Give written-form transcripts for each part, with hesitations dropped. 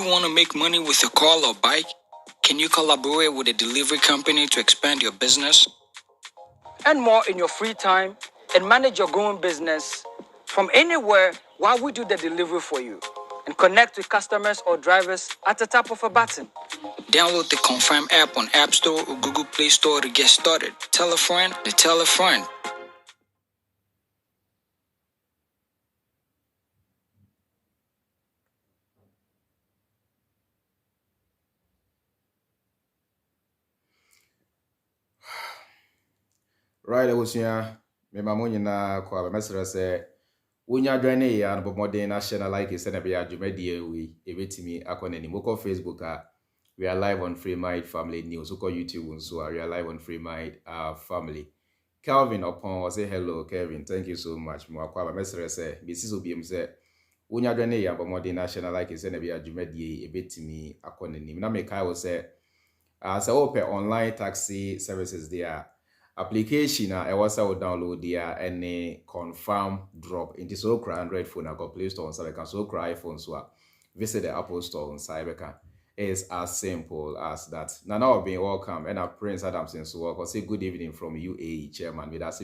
you want to make money with your car or bike? Can you collaborate with a delivery company to expand your business? Earn more in your free time and manage your growing business from anywhere while we do the delivery for you. And connect with customers or drivers at the tap of a button. Download the Confirm app on App Store or Google Play Store to get started. Tell a friend to tell a friend. Right, Abusua, me mamonyi na kwa mesra se wonya dwane ya no bomode na share na like se na be adwumadi we ebetimi akona ni moko Facebook we are live on Freemind Family News. Uko YouTube so we are live on Freemind Family. Calvin upon say hello Kevin, thank you so much. Mo akwa mesra se be siso biem se wonya dwane ya bomode na share na like se na be adwumadi ebetimi akona ni na me kai wo se open online taxi services there. Application I was out download there and confirm drop into so cry Android phone I got Play Store on Cybercan so cry iPhone so visit the Apple Store on Cybercan. It's as simple as that. Now being welcome and Prince Adamson so welcome. Say good evening from UAE chairman with us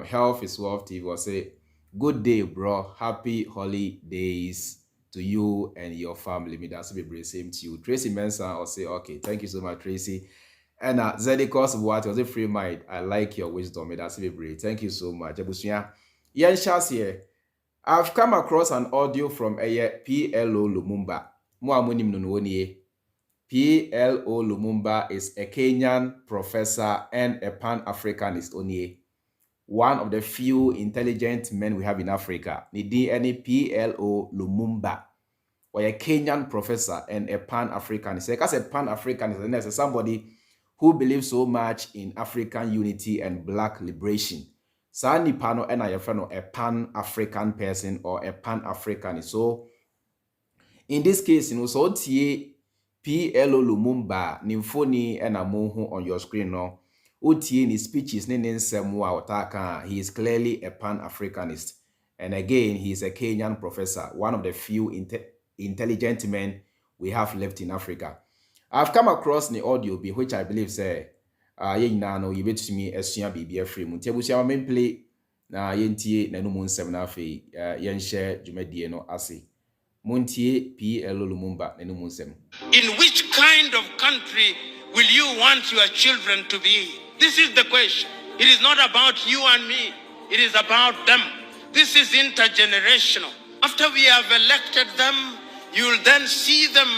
Health is Wealth TV will say good day bro, happy holidays to you and your family. Me that's same to you. Tracy Mensah will say okay, thank you so much Tracy. And Zedekos what was a free mind. I like your wisdom. That's very thank you so much. Abusua. Yen here. I've come across an audio from a PLO Lumumba. PLO Lumumba is a Kenyan professor and a Pan-Africanist only. One of the few intelligent men we have in Africa. Nidi any PLO Lumumba. Or a Kenyan professor and a Pan-Africanist. Because a Pan-Africanist and there's somebody who believes so much in African unity and black liberation. Sa nipa no na yefa no a Pan-African person or a Pan-Africanist. So in this case, so tie PLO Lumumba nimfoni na mo on your screen no. Otie ni speeches ne nsem wa otaka. He is clearly a Pan-Africanist. And again, he is a Kenyan professor, one of the few intelligent men we have left in Africa. I've come across the audio which I believe say yena no yebetumi asua bibia free mu ntiabusia ma play na yentie na no mu nsem na afei yen share dwumadie no ase montie PLO Lumumba na no mu nsem. In which kind of country will you want your children to be? This is the question. It is not about you and me. It is about them. This is intergenerational. After we have elected them, you will then see them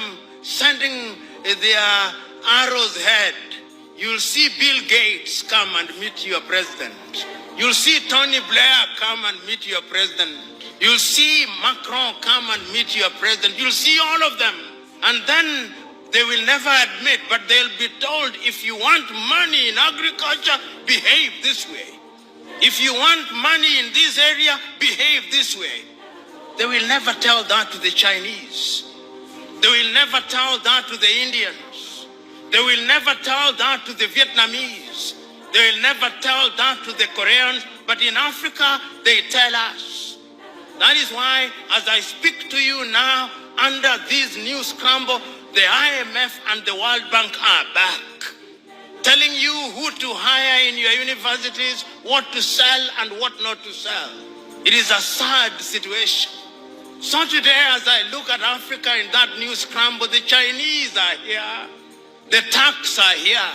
sending their arrows head. You'll see Bill Gates come and meet your president. You'll see Tony Blair come and meet your president. You'll see Macron come and meet your president. You'll see all of them. And then they will never admit, but they'll be told, if you want money in agriculture, behave this way. If you want money in this area, behave this way. They will never tell that to the Chinese. They will never tell that to the Indians. They will never tell that to the Vietnamese. They will never tell that to the Koreans. But in Africa, they tell us. That is why, as I speak to you now, under this new scramble, the IMF and the World Bank are back, telling you who to hire in your universities, what to sell and what not to sell. It is a sad situation. So today, as I look at Africa in that new scramble, the Chinese are here, the Turks are here,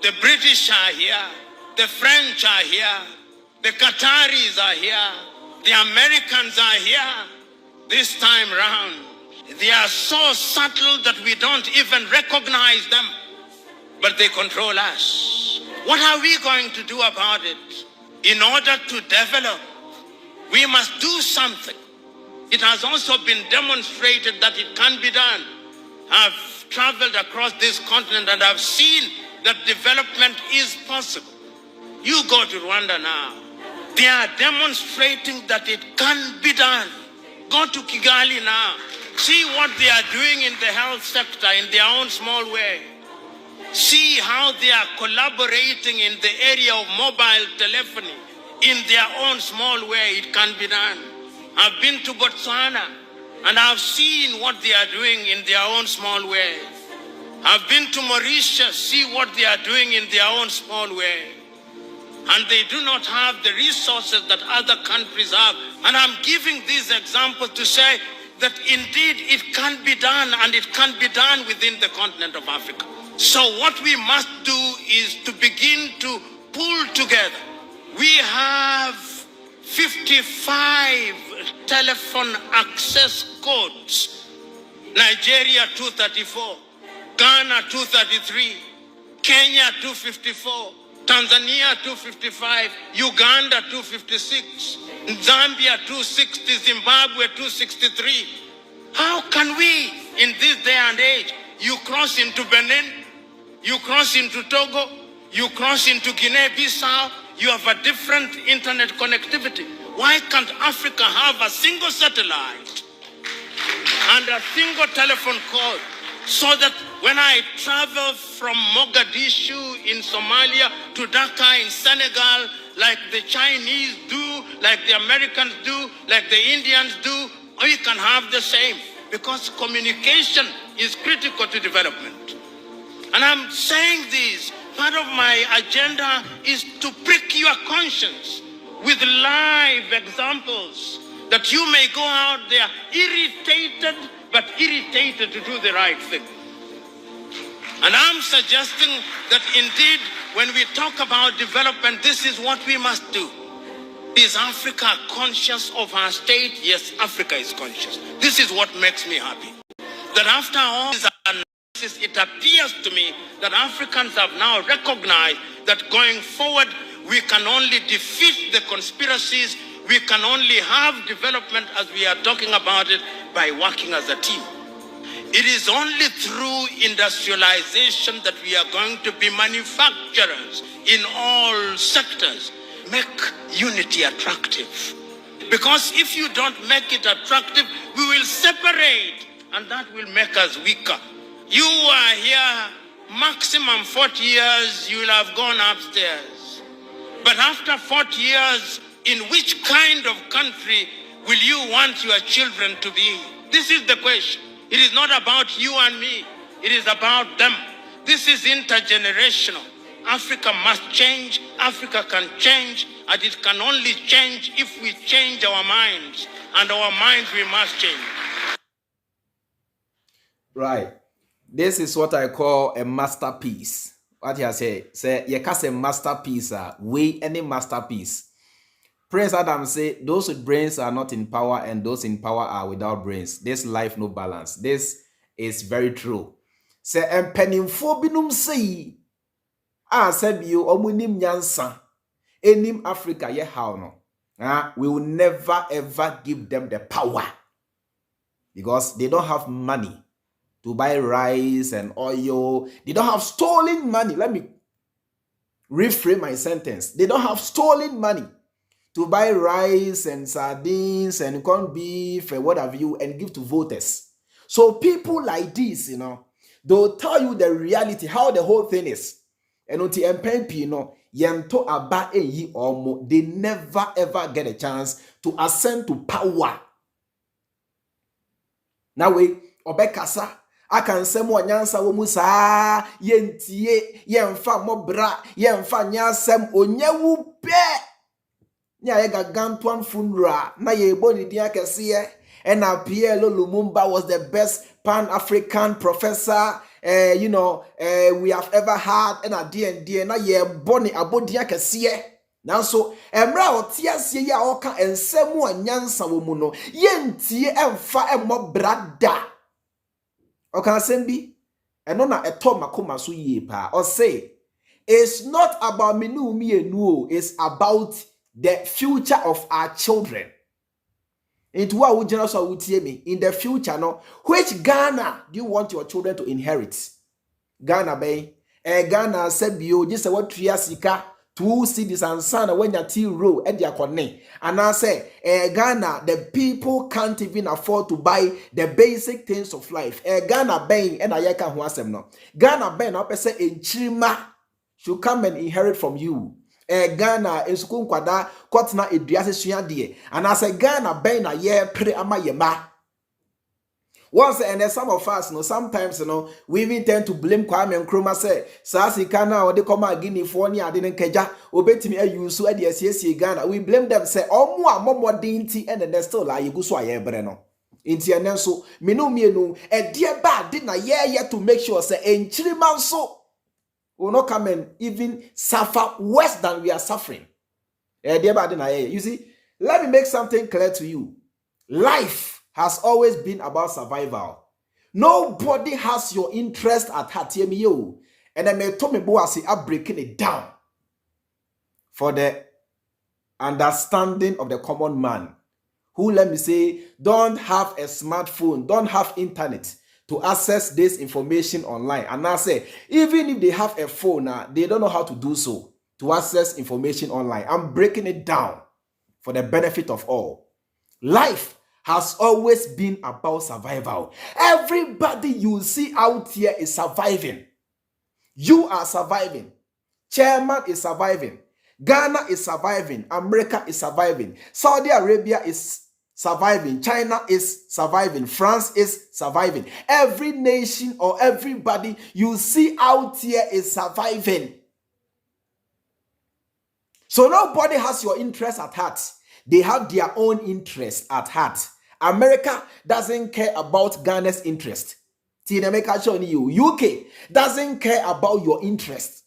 the British are here, the French are here, the Qataris are here, the Americans are here. This time round, they are so subtle that we don't even recognize them, but they control us. What are we going to do about it? In order to develop, we must do something. It has also been demonstrated that it can be done. I've traveled across this continent and I've seen that development is possible. You go to Rwanda now. They are demonstrating that it can be done. Go to Kigali now. See what they are doing in the health sector in their own small way. See how they are collaborating in the area of mobile telephony in their own small way. It can be done. I've been to Botswana. And I've seen what they are doing in their own small way. I've been to Mauritius, see what they are doing in their own small way. And they do not have the resources that other countries have. And I'm giving these examples to say that indeed it can be done, and it can be done within the continent of Africa. So what we must do is to begin to pull together. We have 55 telephone access codes. Nigeria 234, Ghana 233, Kenya 254, Tanzania 255, Uganda 256, Zambia 260, Zimbabwe 263. How can we, in this day and age, you cross into Benin, you cross into Togo, you cross into Guinea-Bissau, you have a different internet connectivity. Why can't Africa have a single satellite and a single telephone code, so that when I travel from Mogadishu in Somalia to Dhaka in Senegal, like the Chinese do, like the Americans do, like the Indians do, we can have the same, because communication is critical to development. And I'm saying this, part of my agenda is to prick your conscience with live examples, that you may go out there irritated, but irritated to do the right thing. And I'm suggesting that indeed, when we talk about development, this is what we must do. Is Africa conscious of her state? Yes, Africa is conscious. This is what makes me happy. That after all this analysis, it appears to me that Africans have now recognized that going forward, we can only defeat the conspiracies, we can only have development as we are talking about it by working as a team. It is only through industrialization that we are going to be manufacturers in all sectors. Make unity attractive. Because if you don't make it attractive, we will separate, and that will make us weaker. You are here, maximum 40 years, you will have gone upstairs. But after 40 years, in which kind of country will you want your children to be? This is the question. It is not about you and me. It is about them. This is intergenerational. Africa must change. Africa can change. And it can only change if we change our minds. And our minds we must change. Right. This is what I call a masterpiece. What you say? Say, you can say masterpiece. We any masterpiece. Prince Adam say, those with brains are not in power, and those in power are without brains. This life no balance. This is very true. Say, and pennyfo binum say, said you omunim nyansa, enim Africa ye how no. We will never ever give them the power, because they don't have money to buy rice and oil. They don't have stolen money. Let me reframe my sentence. They don't have stolen money to buy rice and sardines and corned beef and what have you, and give to voters. So people like this, they'll tell you the reality, how the whole thing is. And until MPP, yento aba eyi omo, they never ever get a chance to ascend to power. Now we obekasa. I can say more nyansa womusa yentie yemfa mobra yemfa nyasem onyewu pe. Nya yega gantuan funra na ye boni dia kesiye. And PLO Lumumba was the best Pan-African professor we have ever had. And a D na ye boni abodia kesiye. Now so emra otiasie ya oka ensemu anyansa wo mu no yentie emfa emmo brada. Oka sembi eno na eto makoma so yie pa. Or say it's not about me no me enu, it's about the future of our children. Into what would you also me in the future? No, which Ghana do you want your children to inherit? Ghana bay, Ghana said you just what triasika 2 cities and son when your tea row at their corner. And I say, Ghana, the people can't even afford to buy the basic things of life. Ghana bay and Ayaka who asem no. Ghana bay no say in Chima should come and inherit from you. Ghana in sukun kwada kwatna eduase sua de and as Ghana ben na ye pre ama ye ma Once, and then some of us, sometimes, we even tend to blame Kwame Nkrumah, say, Sasikana, or the Koma Guinea, Fornia, didn't Keja, obey me, you so at the SCS Ghana. We blame them, say, oh, more dainty, and then still like you go so I breno. Inti and so, me no, a dear bad didn't I yet to make sure, say, and Chiliman so will not come and even suffer worse than we are suffering. Dear bad didn't I. You see, let me make something clear to you. Life has always been about survival. Nobody has your interest at heart. And I may tell me I'm breaking it down for the understanding of the common man who, let me say, don't have a smartphone, don't have internet to access this information online. And I say, even if they have a phone, they don't know how to do so to access information online. I'm breaking it down for the benefit of all. Life has always been about survival. Everybody you see out here is surviving. You are surviving. Chairman is surviving. Ghana is surviving. America is surviving. Saudi Arabia is surviving. China is surviving. France is surviving. Every nation or everybody you see out here is surviving. So nobody has your interest at heart. They have their own interest at heart. America doesn't care about Ghana's interest. UK doesn't care about your interest.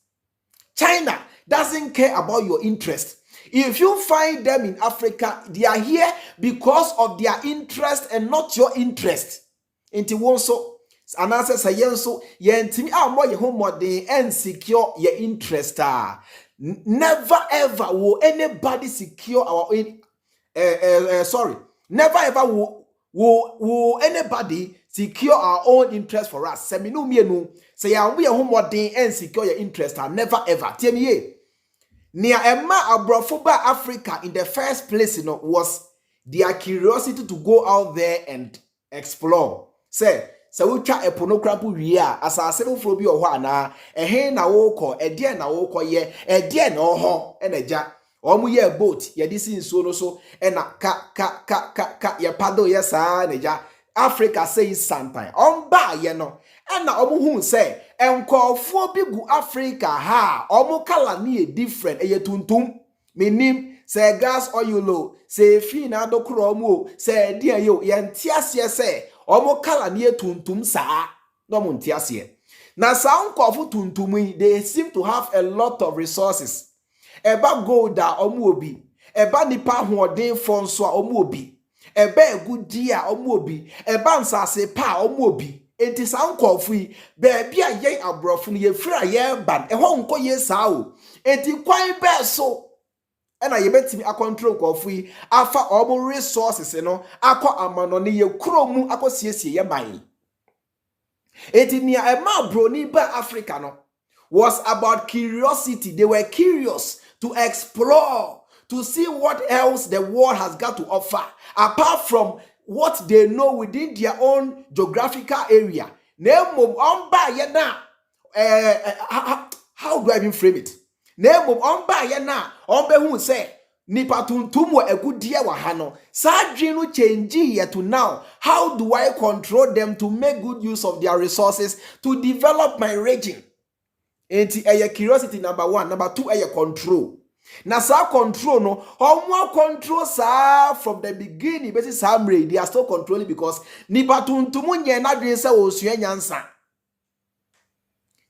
China doesn't care about your interest. If you find them in Africa, they are here because of their interest and not your interest. Inti wonso anase sayenso yentimi ammo ye homode and secure your interest. Never ever will anybody secure our never ever will anybody secure our own interest for us. Seminu mienu say ya we homode and secure your interest. Never ever. Tell me ye. Near Emma Abrofoba Africa in the first place, was their curiosity to go out there and explore. Say, so we try a pornography ria as a several phobia or one, a hen na woko, a dear na woko ye, a dear no ho, and a jack. Omu ye boat, ye this in so, and a ka ye paddle yes, and ja. Africa says sometime. Ba ye no. And na omu hu say, and call for big Africa ha, omu kala ni different, e ye tuntum. Minim, say gas oil low, say fina do kromo, say dear yo, yan tiasia say, omu kala ni tuntum sa, no mun tiasia. Na sound call for tuntumi, they seem to have a lot of resources. Eba gold da omu obi, eba nipa huodin fonswa omu obi, eba good dear omu obi, eba nsase pa omu obi. It is uncle free, baby a ye abrofun ye free a ye ban, a home co ye sao. It is quite bad so. And I bet me a control coffee, afa all resources, aqua amanoni ye chromu aqua ye mine. It is near a ma brony by Africano was about curiosity. They were curious to explore, to see what else the world has got to offer, apart from what they know within their own geographical area. How do I even frame it? Who say nipa tuntum a good dear wahano. Sadrinu change to now. How do I control them to make good use of their resources to develop my region? Curiosity number 1, number 2, control. Na sa control no, more control sa from the beginning. Basis Samre, they are still controlling because nipa tuntumu nye na dwen se osua nyansa.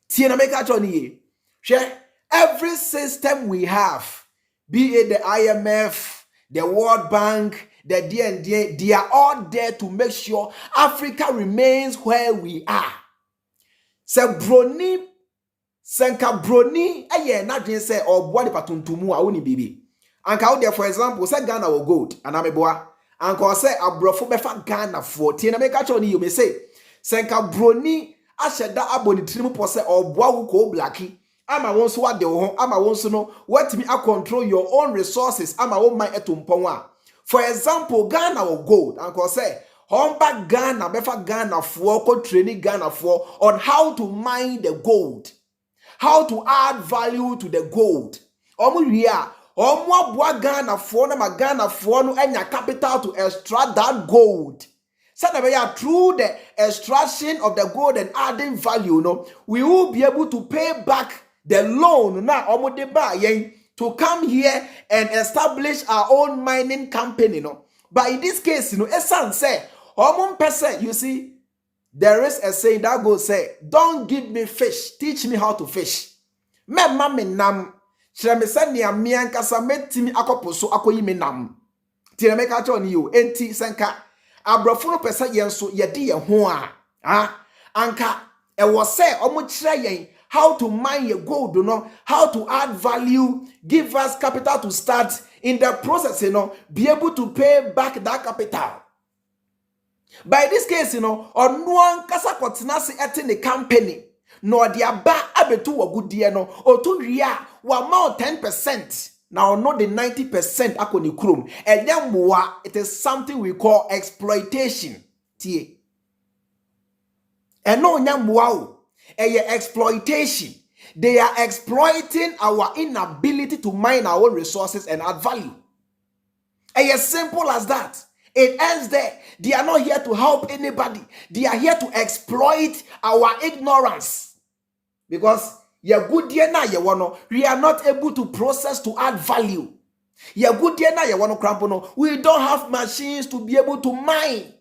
Tie na make achoni ye. Every system we have, be it the IMF, the World Bank, the DND, they are all there to make sure Africa remains where we are. So broni Senka broni na dwen say or boa de patuntumu a woni bibi. Anka wo there for example say Ghana will gold and ameboa. Anka say abrofo befa Ghana for tie na make acho ni you may say senka broni asheda aboni trimu po say or boa wo ko blacki. Ama won so wade wo ho ama won so no what me control your own resources ama wo man etumpon a. For example Ghana will gold anka say homba Ghana befa Ghana for ko training Ghana for on how to mine the gold. How to add value to the gold. Ghana for no enya capital to extract that gold. Through the extraction of the gold and adding value, we will be able to pay back the loan to come here and establish our own mining company. But in this case, Esan say, you see, there is a saying that goes say, don't give me fish, teach me how to fish. Me mama nam, me send ya miankasa metimi akoposo akoyi me nam. Tire me ka choni you, enti senka. Abrofo no pesa yen so yedi ye ho anka e was say omo kire yen how to mine your gold, how to add value, give us capital to start in the process, be able to pay back that capital. By this case, or no one kasa kotinasi eti the company, no dia ba abetu wa good no, or to ria wa more 10%. Now not the 90% akoni krum. And then it is something we call exploitation. Tie. And no nyamwa exploitation. They are exploiting our inability to mine our own resources and add value. As simple as that. It ends there. They are not here to help anybody. They are here to exploit our ignorance. Because we are not able to process to add value. We don't have machines to be able to mine.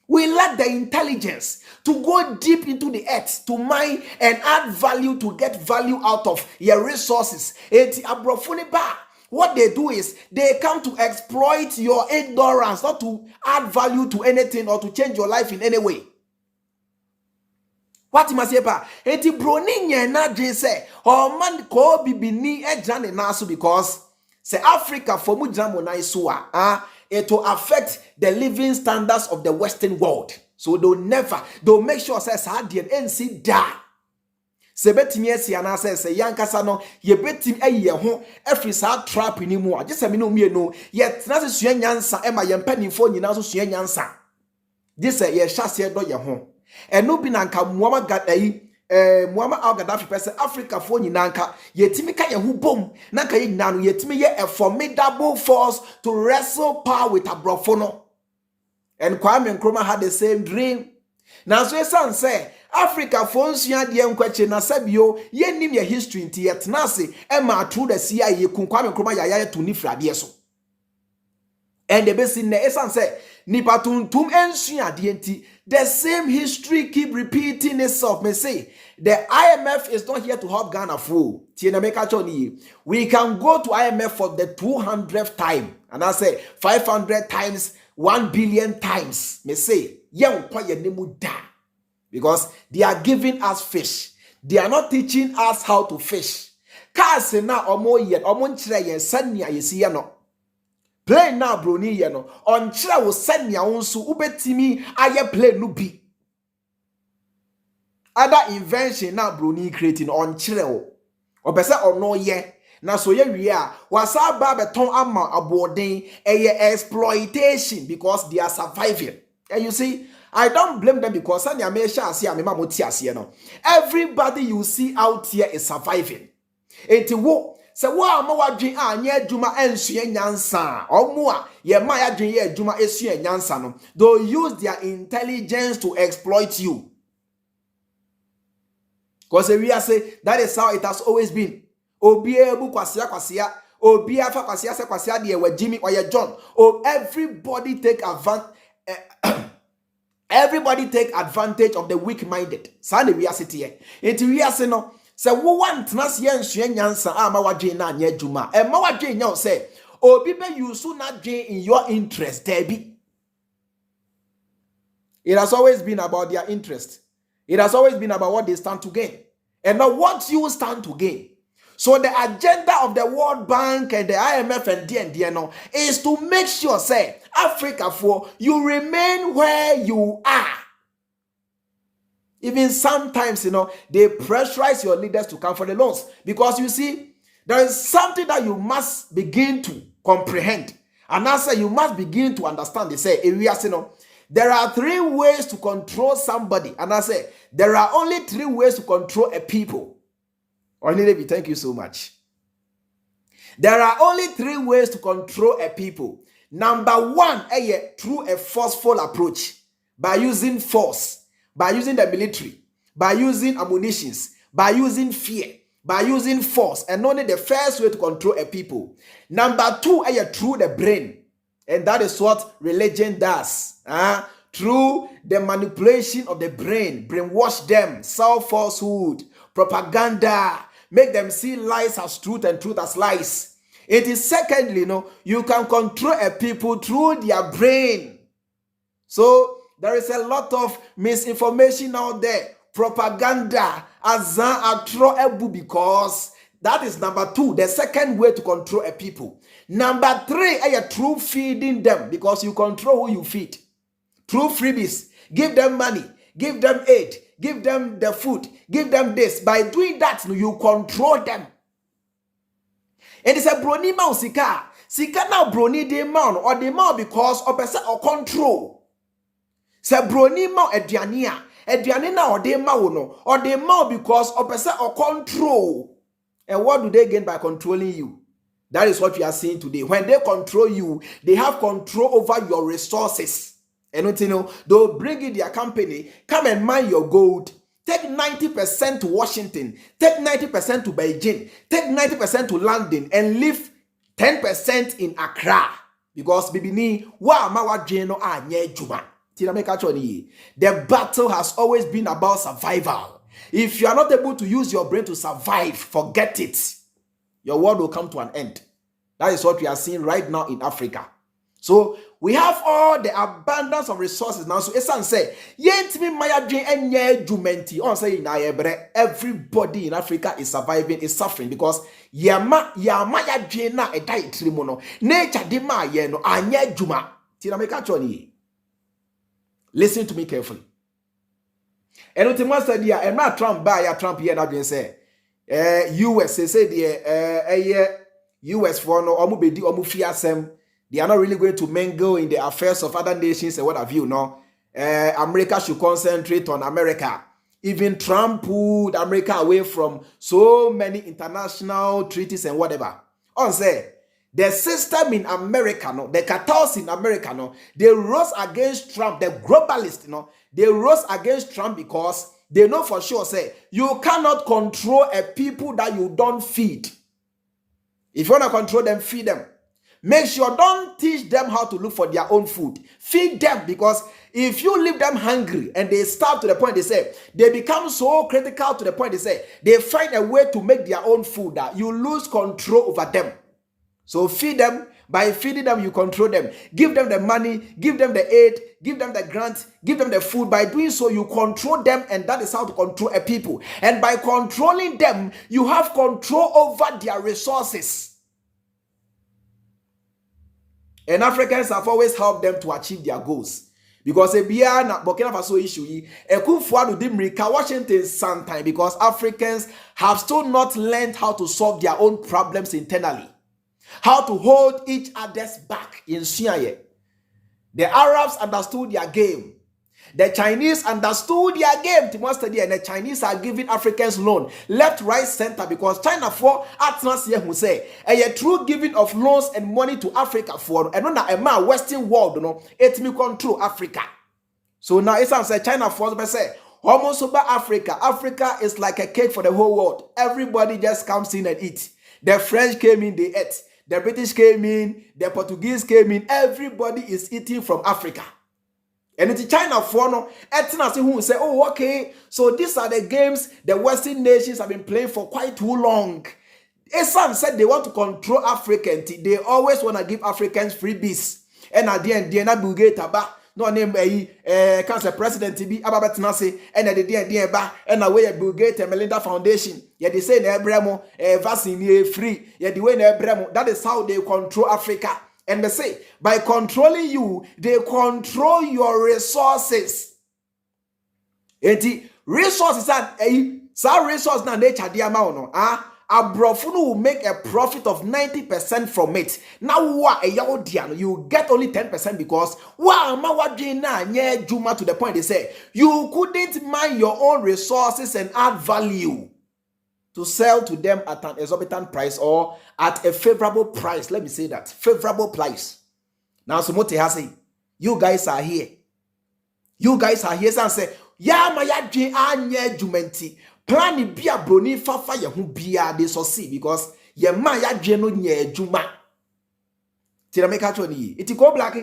We lack the intelligence to go deep into the earth to mine and add value to get value out of your resources. What they do is they come to exploit your ignorance, not to add value to anything or to change your life in any way. What must you say? Eti broni nyena dwe say o man ko bibini ejane naso because say Africa for mu jamo na iso it will affect the living standards of the Western world. So they'll make sure say sadien NC da. Se betimi esi ana say yankasa no ye betimi aye ho every sa trap ni mu agye se me no mienu ye tena se sua nyansa e ma ye mpanifo nyina so sua nyansa. This say ye hyase do ye ho. Eno bi na nka muama gadayi Muama Al Gaddafi person Africa for nyinanka yetimi ka ye hu bom na ka ye nyina no yetimi ye a formidable force to wrestle power with abrofo no. And Kwame Nkrumah had the same dream. Now so esan say Africa for nsua de nkwache na sabio ye nim ye history nti yetna se e ma through the CIA kun Kwame Nkrumah yaya to ni frade so. And the best in the essence say nipa tuntum ensua de nti the same history keep repeating itself. Me say the IMF is not here to help Ghana fool. We can go to IMF for the 200th time, and I say 500 times, 1 billion times. Me say because they are giving us fish. They are not teaching us how to fish. Kasi na omo yet omo nchire yen sanya yesi no. Play now broni ye no on chira wo sanya wonso ubetimi aye play no bi. Other invention now broni creating on chira wo. Obese ono ye na so ye wi a wasa ba beton ama aboden exploitation because they are surviving. And you see, I don't blame them because sanya me sha ase amema moti ase no. Everybody you see out here is surviving. Enti wo se wo ama wadwen anya adwuma ensue nyansa omo a ye ma ya dwen ye adwuma esue nyansa no they use their intelligence to exploit you. Because we are say that is how it has always been. Obi ebu kwasia obi afa kwasia se kwasia de we Jimmy or ye John. Oh, everybody take advantage of the weak-minded. Sane we are sitting here. It we are say no. Se wo want nas ye nsue nyansa ama wadwen na anya adwuma e ma wadwen nya say obi be use na dwen in your interest there be. It has always been about their interest. It has always been about what they stand to gain and not what you stand to gain. So the agenda of the World Bank and the IMF and DNDNO is to make sure say Africa for you remain where you are. Even sometimes, they pressurize your leaders to come for the loans. Because you see, there is something that you must begin to comprehend. And also you must begin to understand. They say, there are 3 ways to control somebody. And I say, there are only 3 ways to control a people. Only thank you so much. There are only 3 ways to control a people. Number one, through a forceful approach, by using force, by using the military, by using ammunitions, by using fear, by using force, and only the first way to control a people. Number two, through the brain, and that is what religion does. Through the manipulation of the brain, brainwash them, sell falsehood, propaganda, make them see lies as truth and truth as lies. It is secondly, you can control a people through their brain. So there is a lot of misinformation out there, propaganda, because that is number two, the second way to control a people. Number three, through feeding them, because you control who you feed. Through freebies, give them money, give them aid, give them the food, give them this. By doing that, you control them. And it's a brony man sika. Sika now brony de man or the man because of person or control. Se brony man ediania na or de man no or the man because of person or control. And what do they gain by controlling you? That is what we are seeing today. When they control you, they have control over your resources. And they'll bring in their company, come and mine your gold. Take 90% to Washington, take 90% to Beijing, take 90% to London, and leave 10% in Accra. Because the battle has always been about survival. If you are not able to use your brain to survive, forget it. Your world will come to an end. That is what we are seeing right now in Africa. So we have all the abundance of resources now. So Esan say, everybody in Africa is surviving, is suffering because nature listen to me carefully. And what said here, and not Trump by Trump here and say, US say US for no omubedi omufiasem. They are not really going to mingle in the affairs of other nations and what have you, America should concentrate on America. Even Trump pulled America away from so many international treaties and whatever. On say, the system in America, the cartels in America, they rose against Trump, the globalists, they rose against Trump because they know for sure, say, you cannot control a people that you don't feed. If you want to control them, feed them. Make sure don't teach them how to look for their own food. Feed them, because if you leave them hungry and they starve to the point they say, they become so critical to the point they say, they find a way to make their own food that you lose control over them. So feed them. By feeding them, you control them. Give them the money, give them the aid, give them the grant, give them the food. By doing so, you control them, and that is how to control a people. And by controlling them, you have control over their resources. And Africans have always helped them to achieve their goals. Because a Burkina Faso issue, Washington sometime, because Africans have still not learned how to solve their own problems internally. How to hold each other's back in Siaye. The Arabs understood their game. The Chinese understood their game. And the Chinese are giving Africans loan left, right, center, because China for atmosphere who say a true giving of loans and money to Africa for and not a Western world, it me control Africa. So now it's say China for say almost over Africa. Africa is like a cake for the whole world. Everybody just comes in and eat. The French came in, they ate. The British came in, the Portuguese came in. Everybody is eating from Africa. And it's China for no, who say, oh, okay, so these are the games the Western nations have been playing for quite too long. Esan said they want to control Africans. They always want to give Africans freebies. And at the end, they not bulgate about no name cancer president to be about Nasi, and at the end, and away a bulgate and Melinda Foundation. Yet they say Nebremo vaccine free. Yet the way Nebremo, that is how they control Africa. And they say, by controlling you, they control your resources. And the resources are some resource na nature the amount Abrofunu will make a profit of 90% from it. Now you get only 10% because to the point they say you couldn't mine your own resources and add value to sell to them at an exorbitant price or at a favorable price. Let me say that. Favorable price. Now so mote has say, you guys are here. You guys are here and say, ya ma ya dwen anye jumenti. Plan bi abroni fafa ye ho bia they succeed because ye ma ya dwen no nye juma. Tira make atro ni. Iti ko black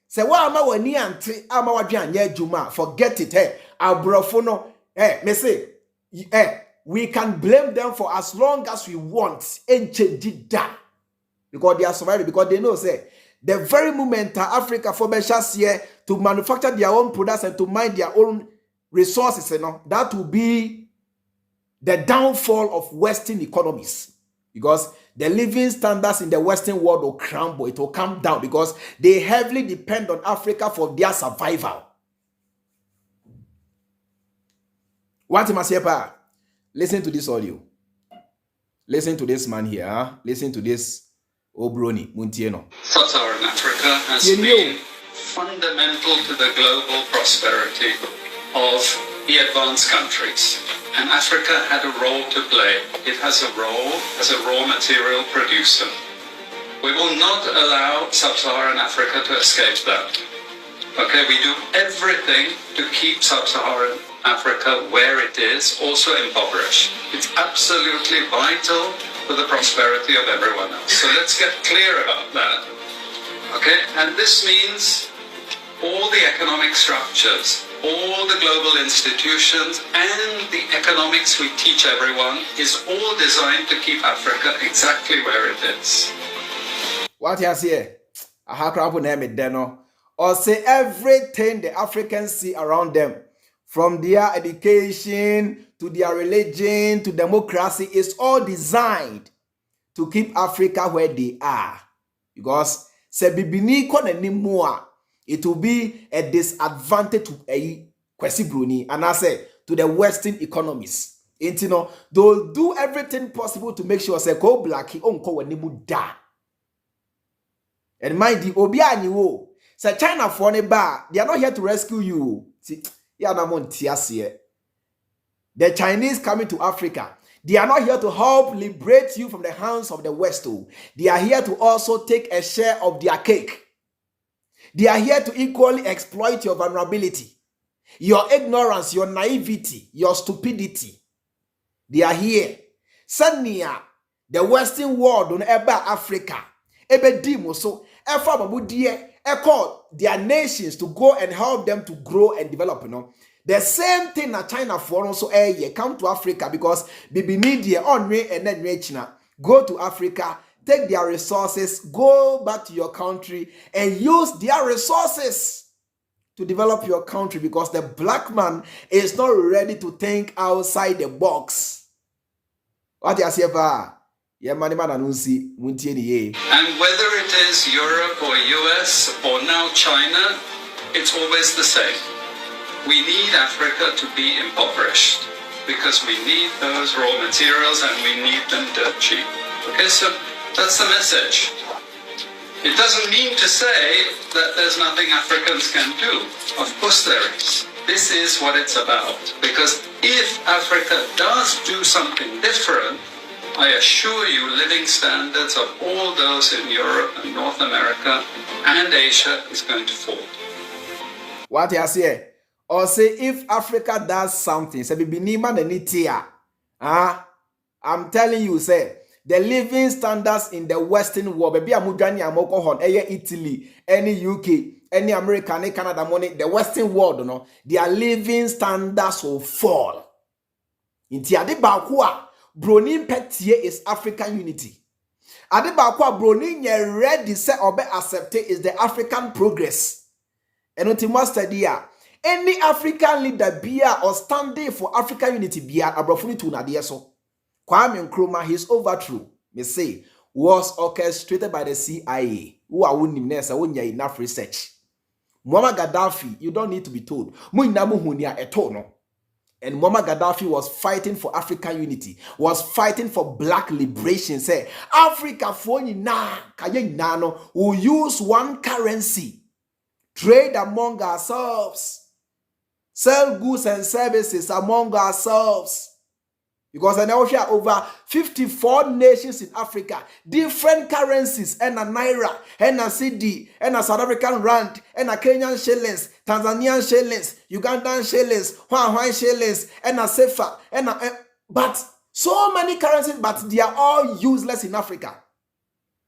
say wa ama wani ante ama wa dwen anye juma. Forget it abrofo no me say we can blame them for as long as we want and change that because they are surviving because they know say the very moment Africa for here to manufacture their own products and to mine their own resources, that will be the downfall of Western economies because the living standards in the Western world will crumble, it will come down because they heavily depend on Africa for their survival. What must you say? Listen to this audio. Listen to this man here. Listen to this Obroni Muntieno. Sub-Saharan Africa has been fundamental to the global prosperity of the advanced countries. And Africa had a role to play. It has a role as a raw material producer. We will not allow Sub-Saharan Africa to escape that. Okay, we do everything to keep Sub-Saharan Africa where it is, also impoverished. It's absolutely vital for the prosperity of everyone else. So let's get clear about that. Okay, and this means all the economic structures, all the global institutions, and the economics we teach everyone is all designed to keep Africa exactly where it is. What you say? I have to name it then. Or say everything the Africans see around them, from their education to their religion to democracy, is all designed to keep Africa where they are. Because se bibini kon anymore, it will be a disadvantage to a Kwesi Bruni, and I say to the Western economies. They'll do everything possible to make sure say ko blackie onko wanimu da. And mind the obiani wo. Say China for ne bar, they are not here to rescue you. See, the Chinese coming to Africa, they are not here to help liberate you from the hands of the West. They are here to also take a share of their cake. They are here to equally exploit your vulnerability, your ignorance, your naivety, your stupidity. They are here. Sanya, the Western world on Eba Africa, Ebe Dimo, so Efa Babu die. Call their nations to go and help them to grow and develop, The same thing that China for also come to Africa because Bibi media on way and then China. Go to Africa, take their resources, go back to your country and use their resources to develop your country because the black man is not ready to think outside the box. What you say about? And whether it is Europe or US or now China, it's always the same. We need Africa to be impoverished because we need those raw materials and we need them dirt cheap. Okay, so that's the message. It doesn't mean to say that there's nothing Africans can do. Of course there is. This is what it's about. Because if Africa does do something different, I assure you, living standards of all those in Europe and North America and Asia is going to fall. What you say? Or say if Africa does something, say I'm telling you, say the living standards in the Western world, baby, Italy, any UK, any America, any Canada, money, the Western world, their living standards will fall. Bronin Petie is African unity. Adebakwa Bronin ye ready say obe accept is the African progress. And until any African leader bia or standing for African unity bia abrofuni to na de so. Kwame Nkrumah, his overthrow, me say, was orchestrated by the CIA. Who are winning nessa when you enough research. Muammar Gaddafi, you don't need to be told. Muinamu hunia etono. And Muammar Gaddafi was fighting for African unity, was fighting for black liberation. Say, Africa for will use one currency, trade among ourselves, sell goods and services among ourselves. Because I now share over 54 nations in Africa, different currencies, and a naira, and a CD, and a South African rand, and a Kenyan shillings, Tanzanian shillings, Ugandan shillings, Hwan shillings, and a sefa, and a, but so many currencies, but they are all useless in Africa.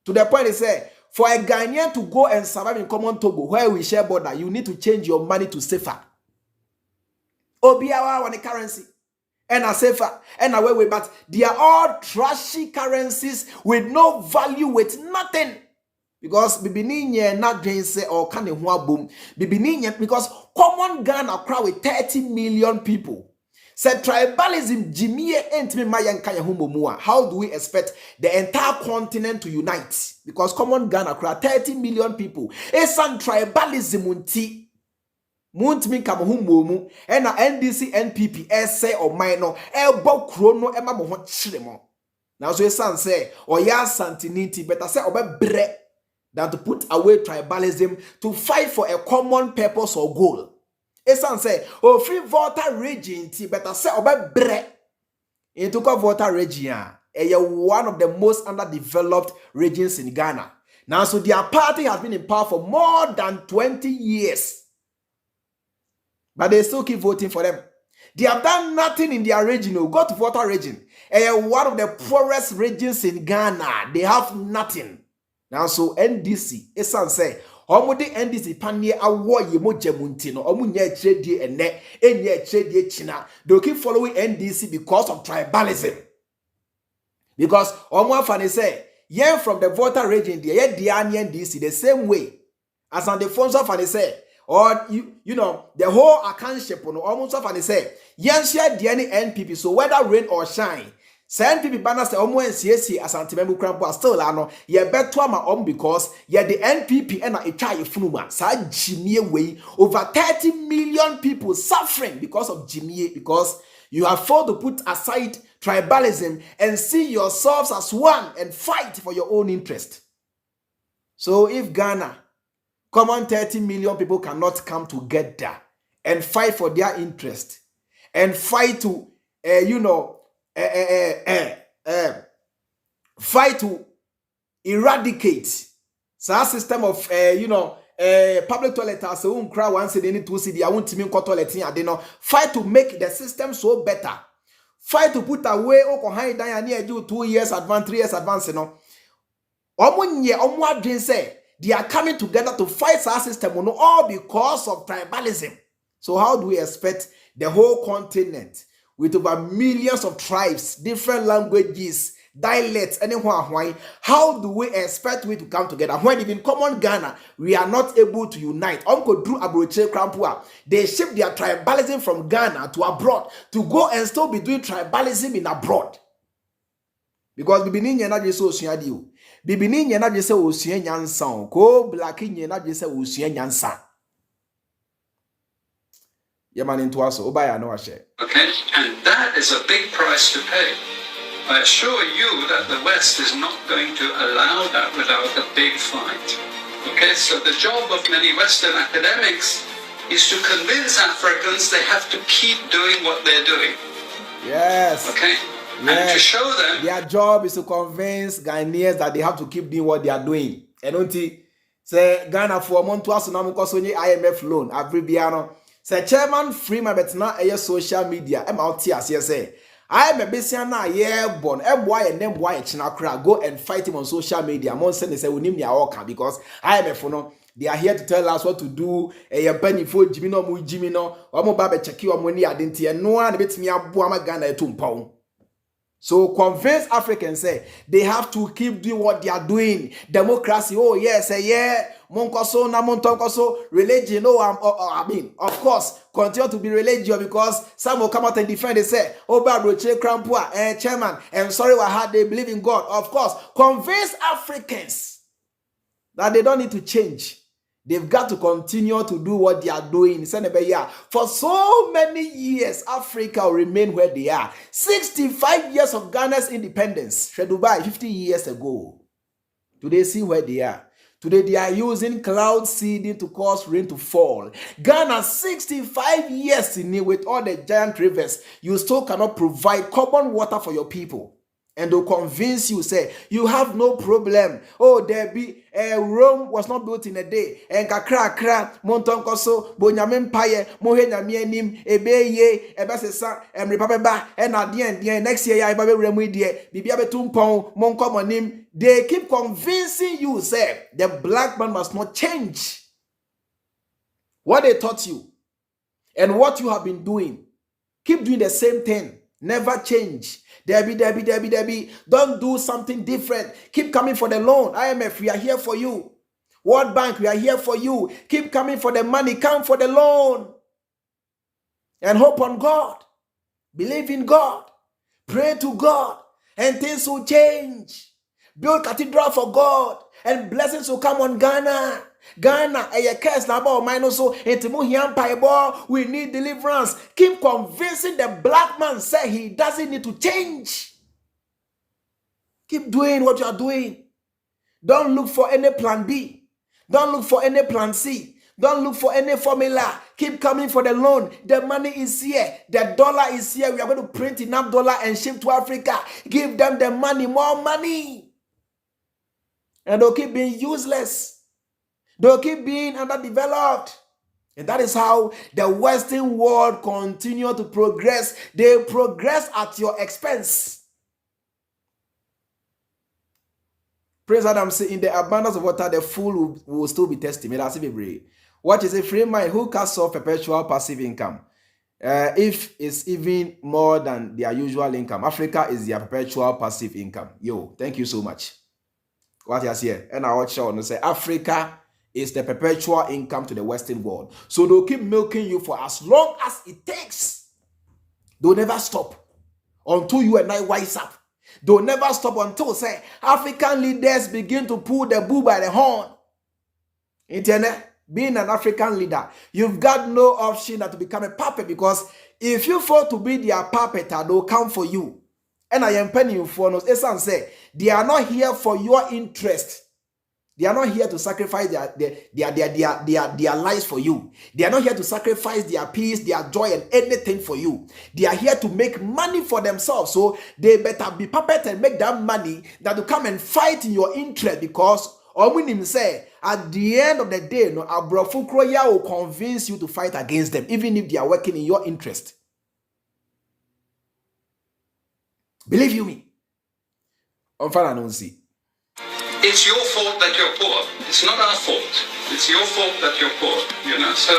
To the point they say, for a Ghanaian to go and survive in common Togo, where we share border, you need to change your money to sefa. Obiawa on the currency. And a safer and away, but they are all trashy currencies with no value, with nothing. Because Bibininye not say or can boom. Bibininye because common Ghana crowd with 30 million people. Said tribalism Jimmy ain't me mayan kaya humomua. How do we expect the entire continent to unite? Because common Ghana crowd 30 million people. It's some tribalism unti. Muntimi kamuhumomu ena NDC NPP essay or minor elbow chrono ema mo chiremo. Now so san say or ya santinity better say obe bre than to put away tribalism to fight for a common purpose or goal. Esan say oh free voter region ti better say obe bre into voter region one of the most underdeveloped regions in Ghana. Now so their party has been in power for more than 20 years. But they still keep voting for them. They have done nothing in their region. Go to Volta region. One of the poorest regions in Ghana. They have nothing. Now, so NDC, Esan say, Omode NDC panye awo yemo jemuntino. Omunye trade and ne, enye trade china. They keep following NDC because of tribalism. Because Omwa Fani say, yeah, from the Volta region, they are the NDC the same way as on the Fonso Fani say. Or you know the whole accountship on almost of and say yes share the NPP so whether rain or shine NPP banner say almost CSC as antimemu crampo still ano ye beto ama because ye the NPP and a try funuma sa Jimmy way over 30 million people suffering because of Jimmy because you have failed to put aside tribalism and see yourselves as one and fight for your own interest. So if Ghana common 30 million people cannot come together and fight for their interest and fight to, fight to eradicate some system of, public toilet as a crowd once they need to see the own team toilet fight to make the system so better. Fight to put away high down near do 2 years advance, 3 years advance, say. They are coming together to fight our system, all because of tribalism. So how do we expect the whole continent with over millions of tribes, different languages, dialects, anywhere? How do we expect we to come together? When even common Ghana, we are not able to unite. Uncle Drew Abroche Krampua, they ship their tribalism from Ghana to abroad to go and still be doing tribalism in abroad. Because Bibini nyena je so osuade o. Bibini nyena je se osua nyansa o. Ko black nyena je se osua nyansa. Yaman into us obaya no share. Okay, and that is a big price to pay. I assure you that the West is not going to allow that without a big fight. Okay, so the job of many Western academics is to convince Africans they have to keep doing what they're doing. Yes. Okay. Yes. And to show them their job is to convince Ghanaians that they have to keep doing what they are doing. And until say Ghana for month to us now because only IMF loan Abribiano. Say chairman Freemind but now a social media. I'm out here say I am a besiana yeah born boy and then boy chinakra go and fight him on social media. Mon send say we need their because IMF no. They are here to tell us what to do. A penny for Jimino mu Jimino. Omo babe check you money identity and no one bit me abuama Ghana to So convince Africans say they have to keep doing what they are doing. Democracy, oh yes, yeah. Monkoso na montonkoso religion. I mean, of course, continue to be religious because some will come out and defend. They say, oh, Babroche Krampua, chairman, and sorry, what had they believe in God. Of course, convince Africans that they don't need to change. They've got to continue to do what they are doing. For so many years, Africa will remain where they are. 65 years of Ghana's independence. Dubai, 50 years ago. Today, see where they are. Today, they are using cloud seeding to cause rain to fall. Ghana, 65 years in it with all the giant rivers, you still cannot provide common water for your people. And they'll convince you, say, you have no problem. Oh, there be Rome was not built in a day. And kakra, monton koso, bonyamin paye, mohe nyamienim, ebeye, ebasesa, repapeba, and at the end, next year, I babe remedie, bibiabe tumpon, monkomonim. They keep convincing you, say, the black man must not change what they taught you and what you have been doing. Keep doing the same thing. Never change. Debbie. Don't do something different. Keep coming for the loan. IMF, we are here for you. World Bank, we are here for you. Keep coming for the money. Come for the loan. And hope on God. Believe in God. Pray to God. And things will change. Build cathedral for God. And blessings will come on Ghana. Ghana, a curse now minus so we need deliverance. Keep convincing the black man, say he doesn't need to change. Keep doing what you are doing. Don't look for any plan B. Don't look for any plan C. Don't look for any formula. Keep coming for the loan. The money is here. The dollar is here. We are going to print enough dollar and ship to Africa. Give them the money, more money. And they'll keep being useless. They'll keep being underdeveloped. And that is how the Western world continue to progress. They progress at your expense. Praise Adam say, in the abundance of water, the fool will still be thirsty. What is a free mind who casts off perpetual passive income? If it's even more than their usual income, Africa is their perpetual passive income. Yo, thank you so much. What you here? And I watch out and say, Africa is the perpetual income to the Western world. So they'll keep milking you for as long as it takes. They'll never stop until you and I wise up. They'll never stop until, say, African leaders begin to pull the bull by the horn. Internet, being an African leader, you've got no option to become a puppet, because if you fall to be their puppet, they'll come for you. And I am penning you for us. Esan say, they are not here for your interest. They are not here to sacrifice their lives for you. They are not here to sacrifice their peace, their joy, and anything for you. They are here to make money for themselves. So they better be puppet and make that money that will come and fight in your interest, because Omunim say at the end of the day, no Abrofukroya will convince you to fight against them, even if they are working in your interest. Believe you me. It's your fault that you're poor. It's not our fault. It's your fault that you're poor, you know. So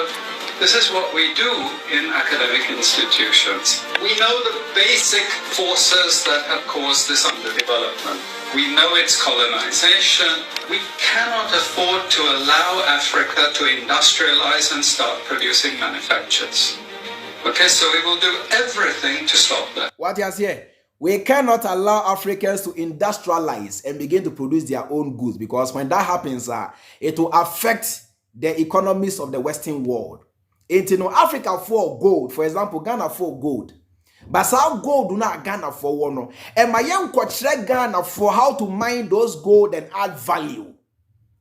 this is what we do in academic institutions. We know the basic forces that have caused this underdevelopment. We know it's colonization. We cannot afford to allow Africa to industrialize and start producing manufactures. Okay, so we will do everything to stop that. What you say? We cannot allow Africans to industrialize and begin to produce their own goods, because when that happens, it will affect the economies of the Western world. It's, Africa for gold, for example, Ghana for gold. But how gold do not Ghana for one? And my young coach Ghana for how to mine those gold and add value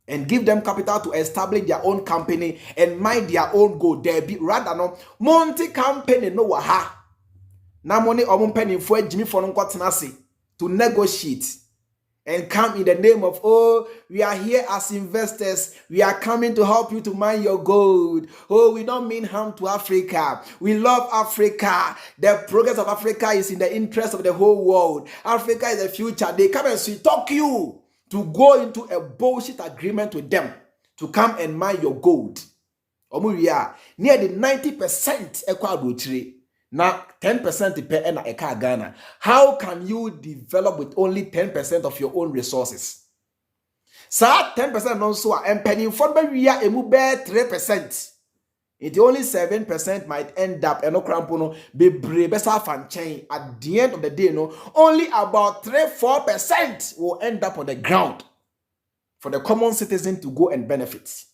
and give them capital to establish their own company and mine their own gold. There be rather no Monte company no waha. Now money or penny for Jimmy for to negotiate and come in the name of, oh, we are here as investors. We are coming to help you to mine your gold. Oh, we don't mean harm to Africa. We love Africa. The progress of Africa is in the interest of the whole world. Africa is the future. They come and sweet talk you to go into a bullshit agreement with them to come and mine your gold. Omuria near the 90% equal. Now 10% per na eka Ghana. How can you develop with only 10% of your own resources? So 10% non so and penny for we are emu bear 3%. It only 7% might end up and no crampono be besa fan chain. At the end of the day, no, only about 3-4% will end up on the ground for the common citizen to go and benefit.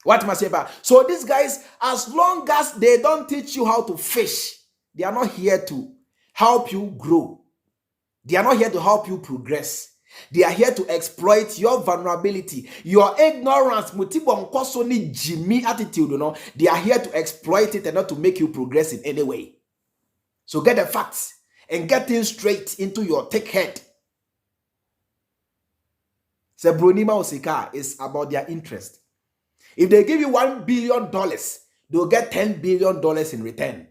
What must you say? So these guys, as long as they don't teach you how to fish, they are not here to help you grow. They are not here to help you progress. They are here to exploit your vulnerability, your ignorance, mutibonkoso Jimmy attitude, They are here to exploit it and not to make you progress in any way. So get the facts and get things straight into your thick head. So Bronima Osika is about their interest. If they give you $1 billion, they'll get $10 billion in return.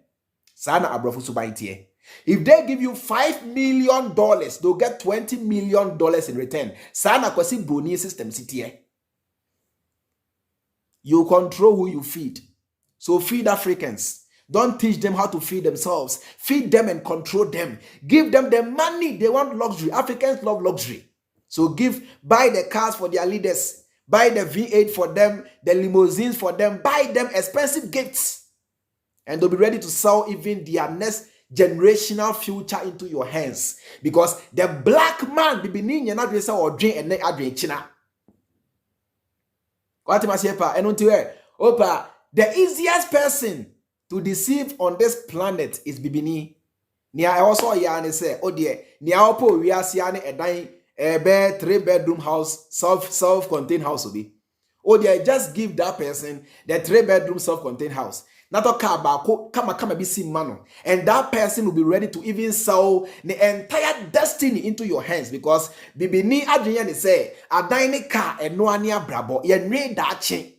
Sana Abrofu Subaitie. If they give you $5 million, they'll get $20 million in return. Sana Kwasi Bruni system CTA. You control who you feed. So feed Africans. Don't teach them how to feed themselves. Feed them and control them. Give them the money. They want luxury. Africans love luxury. So buy the cars for their leaders. Buy the V8 for them, the limousines for them. Buy them expensive gifts. And they'll be ready to sell even their next generational future into your hands. Because the black man be benin and address or drink and adrien China. What am I saying? Opa, the easiest person to deceive on this planet is Bibini. Nia also yani say, oh dear, nia opo we are siane a dying a bed 3-bedroom house, self-contained house will be. Oh dear, just give that person the 3-bedroom self-contained house. Not a car back, come be seen mano. And that person will be ready to even sell the entire destiny into your hands because Bibini Adrian say a dining car and no ania brabo, ye need that chain.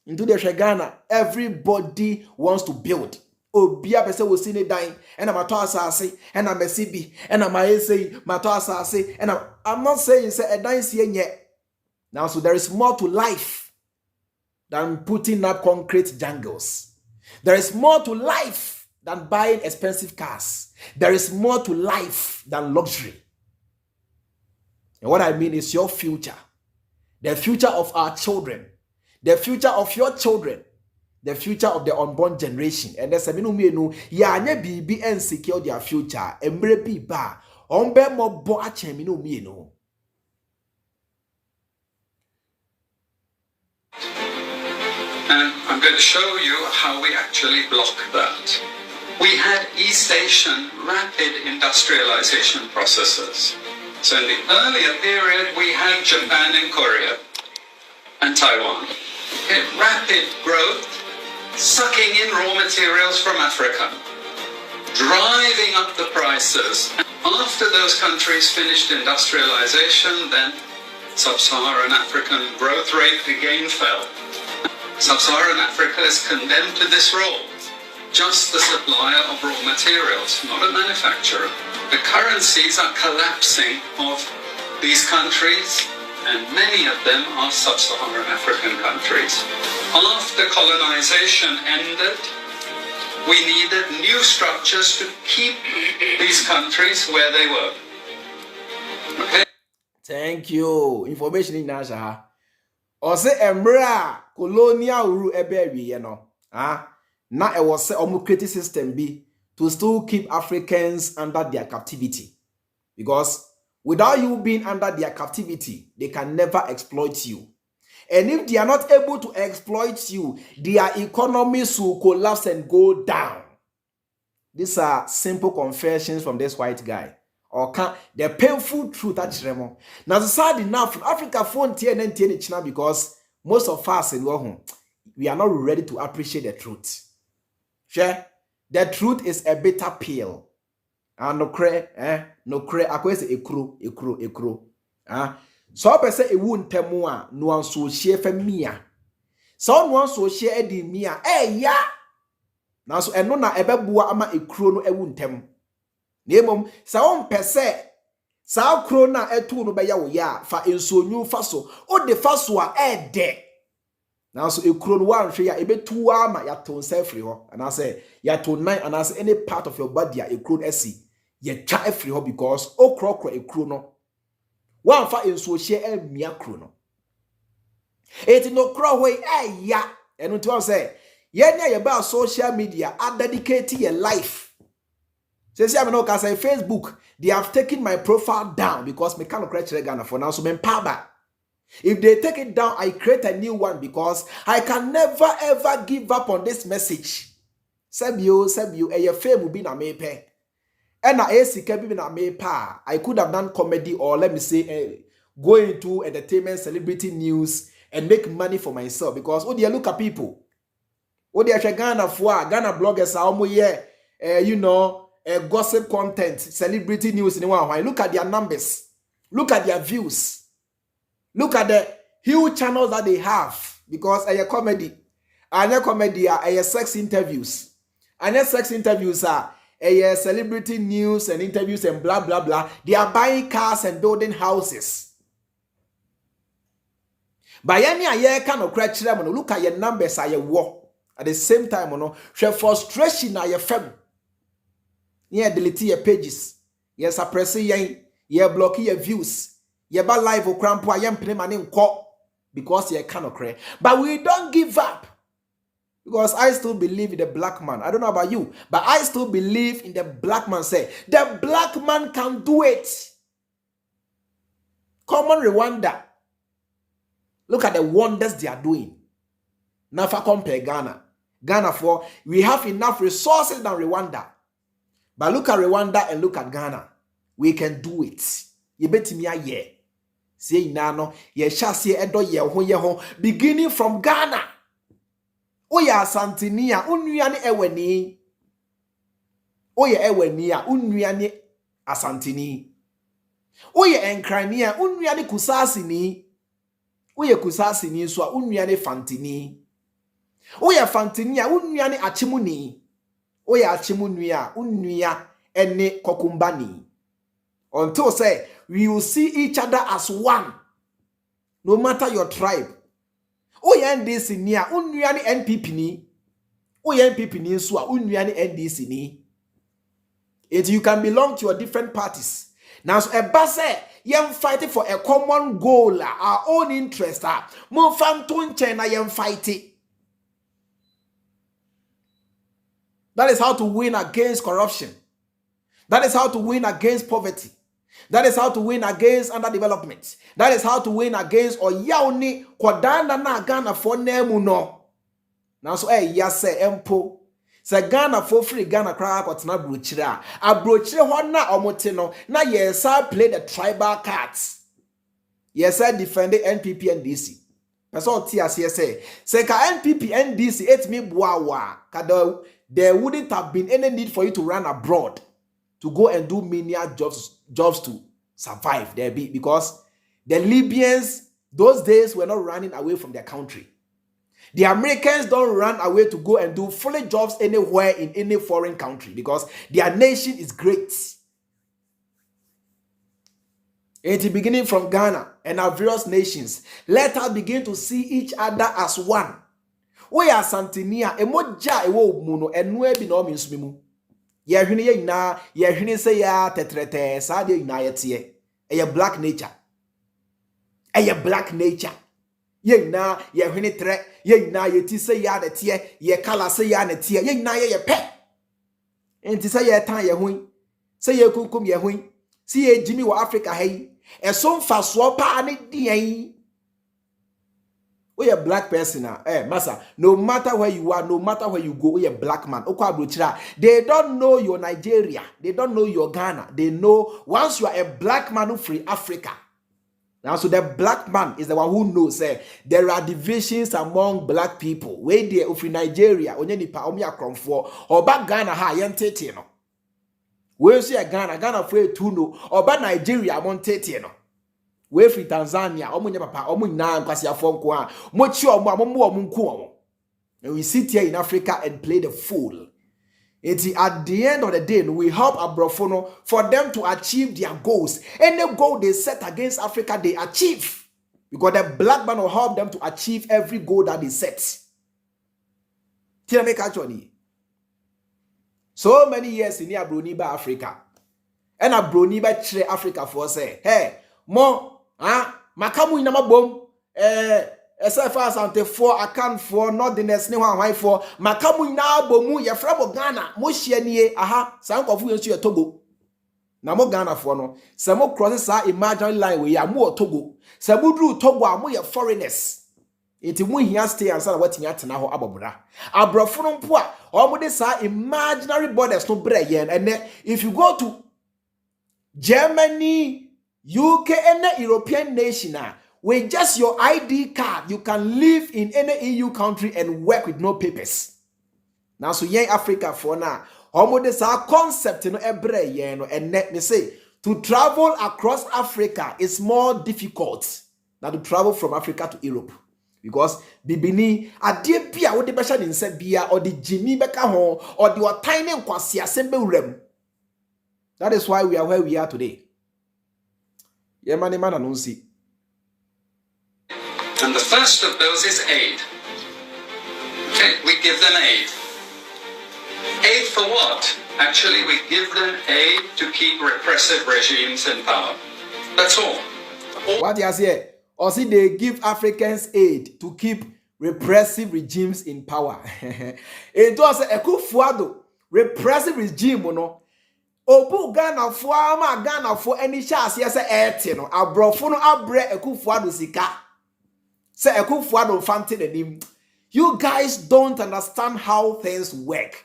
Into the Shagana, everybody wants to build. Oh, be a person will see it dying, and I'm a tossassi, and I'm a CB, and I'm a say, my tossassi, and I'm not saying say a dying scene yet. Now, so there is more to life than putting up concrete jungles. There is more to life than buying expensive cars. There is more to life than luxury. And what I mean is your future, the future of our children. The future of your children, the future of the unborn generation. And there's a minimum, ya ne bibi and secure their future. Embre bi ba, ombe mo bo ache minimum. And I'm going to show you how we actually block that. We had East Asian rapid industrialization processes. So in the earlier period, we had Japan and Korea and Taiwan. Rapid growth, sucking in raw materials from Africa, driving up the prices. After those countries finished industrialization, then sub-Saharan African growth rate again fell. Sub-Saharan Africa is condemned to this role, just the supplier of raw materials, not a manufacturer. The currencies are collapsing of these countries, and many of them are sub-Saharan African countries. After colonization ended, we needed new structures to keep these countries where they were. Okay? Thank you. Information in Nasha. Ose emra colonial rule ebewi na e was a creative system be to still keep Africans under their captivity. Because without you being under their captivity, they can never exploit you. And if they are not able to exploit you, their economies will collapse and go down. These are simple confessions from this white guy. Or the painful truth at Remo. Now, sad enough, Africa phone TNN China because most of us in Wahoo, we are not ready to appreciate the truth. Sure, the truth is a bitter pill. And no cray, akwese ekro. So person e won temu a no anso hie fa mia. So no anso hie edi mia ya. Na so eno na ebeboa ama ekro no ewu ntem. Na emom sa on pese sa kro na etu no be ya wo ya fa ensonyu fa so o de fa so a ede. Na so ekro no wan hwe ya ebetu ama ya ton safri ho. And I say ya to nine and I say any part of your body ya ekro esi. Ye cha efri ho because o krokro ekro no one fa enso hie emia kro no eti no kro we ya enu to say ye nya ye ba social media a dedicate your life say me no can say Facebook they have taken my profile down because me cannot create Ghana for now so me power. If they take it down I create a new one because I can never ever give up on this message. Sebio e ye fame be na me pe And na sika bi na me pa. I could have done comedy or let me say go into entertainment, celebrity news and make money for myself because oh dear look at people. Oh dear Ghana Ghana bloggers are gossip content, celebrity news in one. Look at their numbers. Look at their views. Look at the huge channels that they have because a comedy. And comedy are sex interviews. And sex interviews are celebrity news and interviews and blah blah blah. They are buying cars and building houses. By any year kind of criteria, look at your numbers are your war. At the same time, share frustration are your fem. Yeah, delete your pages. Yes, suppress ye block your views. Ye ba live or cramp or yam in court because you cannot cry. But we don't give up. Because I still believe in the black man. I don't know about you, but I still believe in the black man. Say the black man can do it. Come on, Rwanda. Look at the wonders they are doing. Now, if I compare Ghana, we have enough resources than Rwanda. But look at Rwanda and look at Ghana. We can do it. You bet me a year. Say nano, ye shall see edo ye ho, beginning from Ghana. Oya Santinia, unyani eweni. Oya ewenia, unyani asantini. Oya enkrania, unyani kusasini. Oya kusasini swa unyani fantini. Oya fantinia, unyani achimuni. Oya achimunia, unya ene kokumbani. Until say, we will see each other as one. No matter your tribe. Oya NDC ni a unua ni NPP ni. Oya NPP ni nso a unua ni NDC ni. You can belong to your different parties. Now so eba say yem fighting for a common goal, our own interest. Mo fam to nchen na yem fighting. That is how to win against corruption. That is how to win against poverty. That is how to win against underdevelopment. That is how to win against oyauni kwadana na Ghana for nemu no. Now so yase empo. Se Ghana for free Ghana kra kwatena brochire a brochire ho na omote no na yesa play the tribal cards. Yesa defend the NPP and DC. Person tia say ka NPP and DC it me boawa kada there wouldn't have been any need for you to run abroad to go and do menial jobs to survive there because the Libyans those days were not running away from their country. The Americans don't run away to go and do fully jobs anywhere in any foreign country because their nation is great. It's beginning from Ghana and our various nations. Let us begin to see each other as one. We are Santinia, emoja ewo muno enwe bi no minsumimu. Ye hwene ye ina, ye hwene se ya tetrete, sa de ina ye tie. Eye black nature. Eye black nature. Ye ina, ye hwene tre, ye ina ye ti se ya de tie, ye kala se ya ne tie, ye ina ye pe. Enti se ye tan ye hui. Se ye kunkum ye hui. Si ye jimi wa Africa hei. Eso mfa so pa ne dien. We a black person massa, no matter where you are, no matter where you go, we a black man. They don't know your Nigeria. They don't know your Ghana. They know once you are a black man who free Africa. Now, so the black man is the one who knows there are divisions among black people. Where they free Nigeria, onye nipa omi akromfo, or back Ghana ha yentete no. Where see a Ghana free tuno, or back Nigeria montete no. We free Tanzania, omunye papa, omunye nkwasi afonko a, mochi omu. And we sit here in Africa and play the fool. It's at the end of the day, we help Abrofono for them to achieve their goals. Any goal they set against Africa, they achieve. Because the black man will help them to achieve every goal that they set. So many years in Abroniba Africa. And Abroniba Chile Africa for say, hey, mo makamu ina mabom SFA Sante for account for not the next ni wan for makamu ina abomu ye frabo Ghana mo hie nie aha sankofu yensu ye Togo na mo Ghana for no se mo cross sa imaginary line we ya mo Togo se mo dru Togo a mo ye foreigners Iti mu hia stay ansa na watimi atena ho abobra. Abrofo no mpo a omo sa imaginary borders no bre yen. And if you go to Germany, UK, and European nation, with just your ID card, you can live in any EU country and work with no papers. Now, so yen Africa for now, omo de sa concept no ebre yen no, and let me say to travel across Africa is more difficult than to travel from Africa to Europe. Because bibini adie bia wo de besha ni nse bia or the Jimmy beka ho or the tiny nkwasi asembe urem. That is why we are where we are today. Yeah, man, no see. And the first of those is aid. Okay, we give them aid. Aid for what? Actually, we give them aid to keep repressive regimes in power. That's all. What you say? Or see, they give Africans aid to keep repressive regimes in power. It was a Kufuado repressive regime, no. Obu Ghana for ama Ghana for any chance yes no abrofo no abre Kufuado sika. Say Kufuado fante the. You guys don't understand how things work.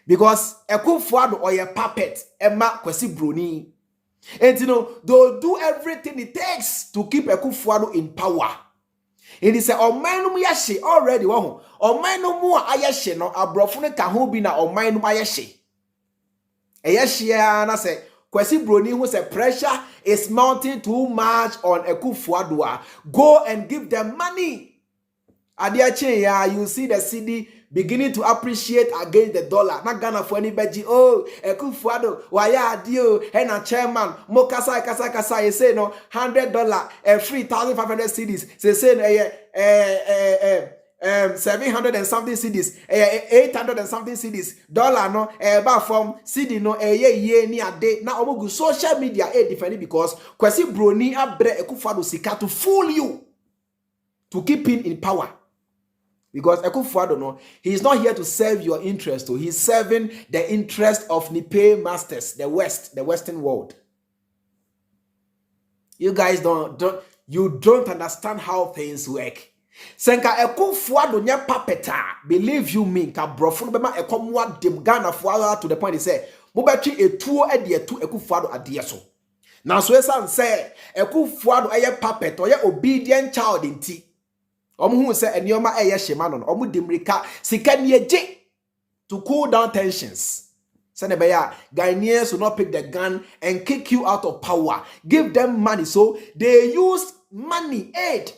Because Kufuado or a puppet, Emma Kwesi Bruni. And you know, they'll do everything it takes to keep Kufuado in power. It is a omanum yashe already. Omanum ayashe no abrofune kahubina omanum ayashe. Ayashe na say Kwesi Bruni who say pressure is mounting too much on Kufuado. Go and give them money. Adiache ya you see the city beginning to appreciate against the dollar. Not Ghana for anybody. Oh, Kufuado, waya adio, and a chairman, Mokasa, Kasa, you say no, $100, 3,500 cedis. They say 700 and something cedis, 800 and something cedis. Dollar no, about from cedi no, ye ni a day. Now, omogu social media different because Kwesi Bruni abre Kufuado sika to fool you, to keep him in power. Because Kufuado no, he is not here to serve your interest. So he's serving the interest of Nipe masters, the Western world. You guys don't understand how things work. Senka Kufuado nya papeta, believe you me, ka brofo no bema ekomwa dem Ghana fuara to the point he say, mo betwi etuo ade etu Kufuado ade so. Na so esan say Kufuado eye puppet or ye obedient child inti. Who say enioma eye shema no omu dimrika sika nieje to cool down tensions. Senebeya Ghanaians will not pick the gun and kick you out of power. Give them money. So they use money aid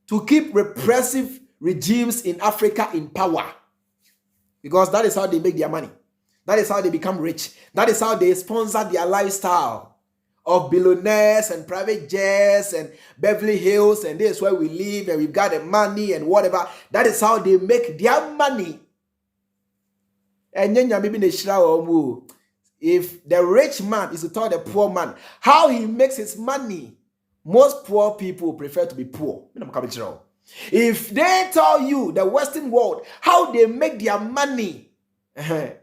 to keep repressive regimes in Africa in power. Because that is how they make their money. That is how they become rich. That is how they sponsor their lifestyle of billionaires and private jets and Beverly Hills, and this is where we live and we've got the money and whatever. That is how they make their money. And then if the rich man is to tell the poor man how he makes his money, most poor people prefer to be poor. If they tell you, the Western world, how they make their money,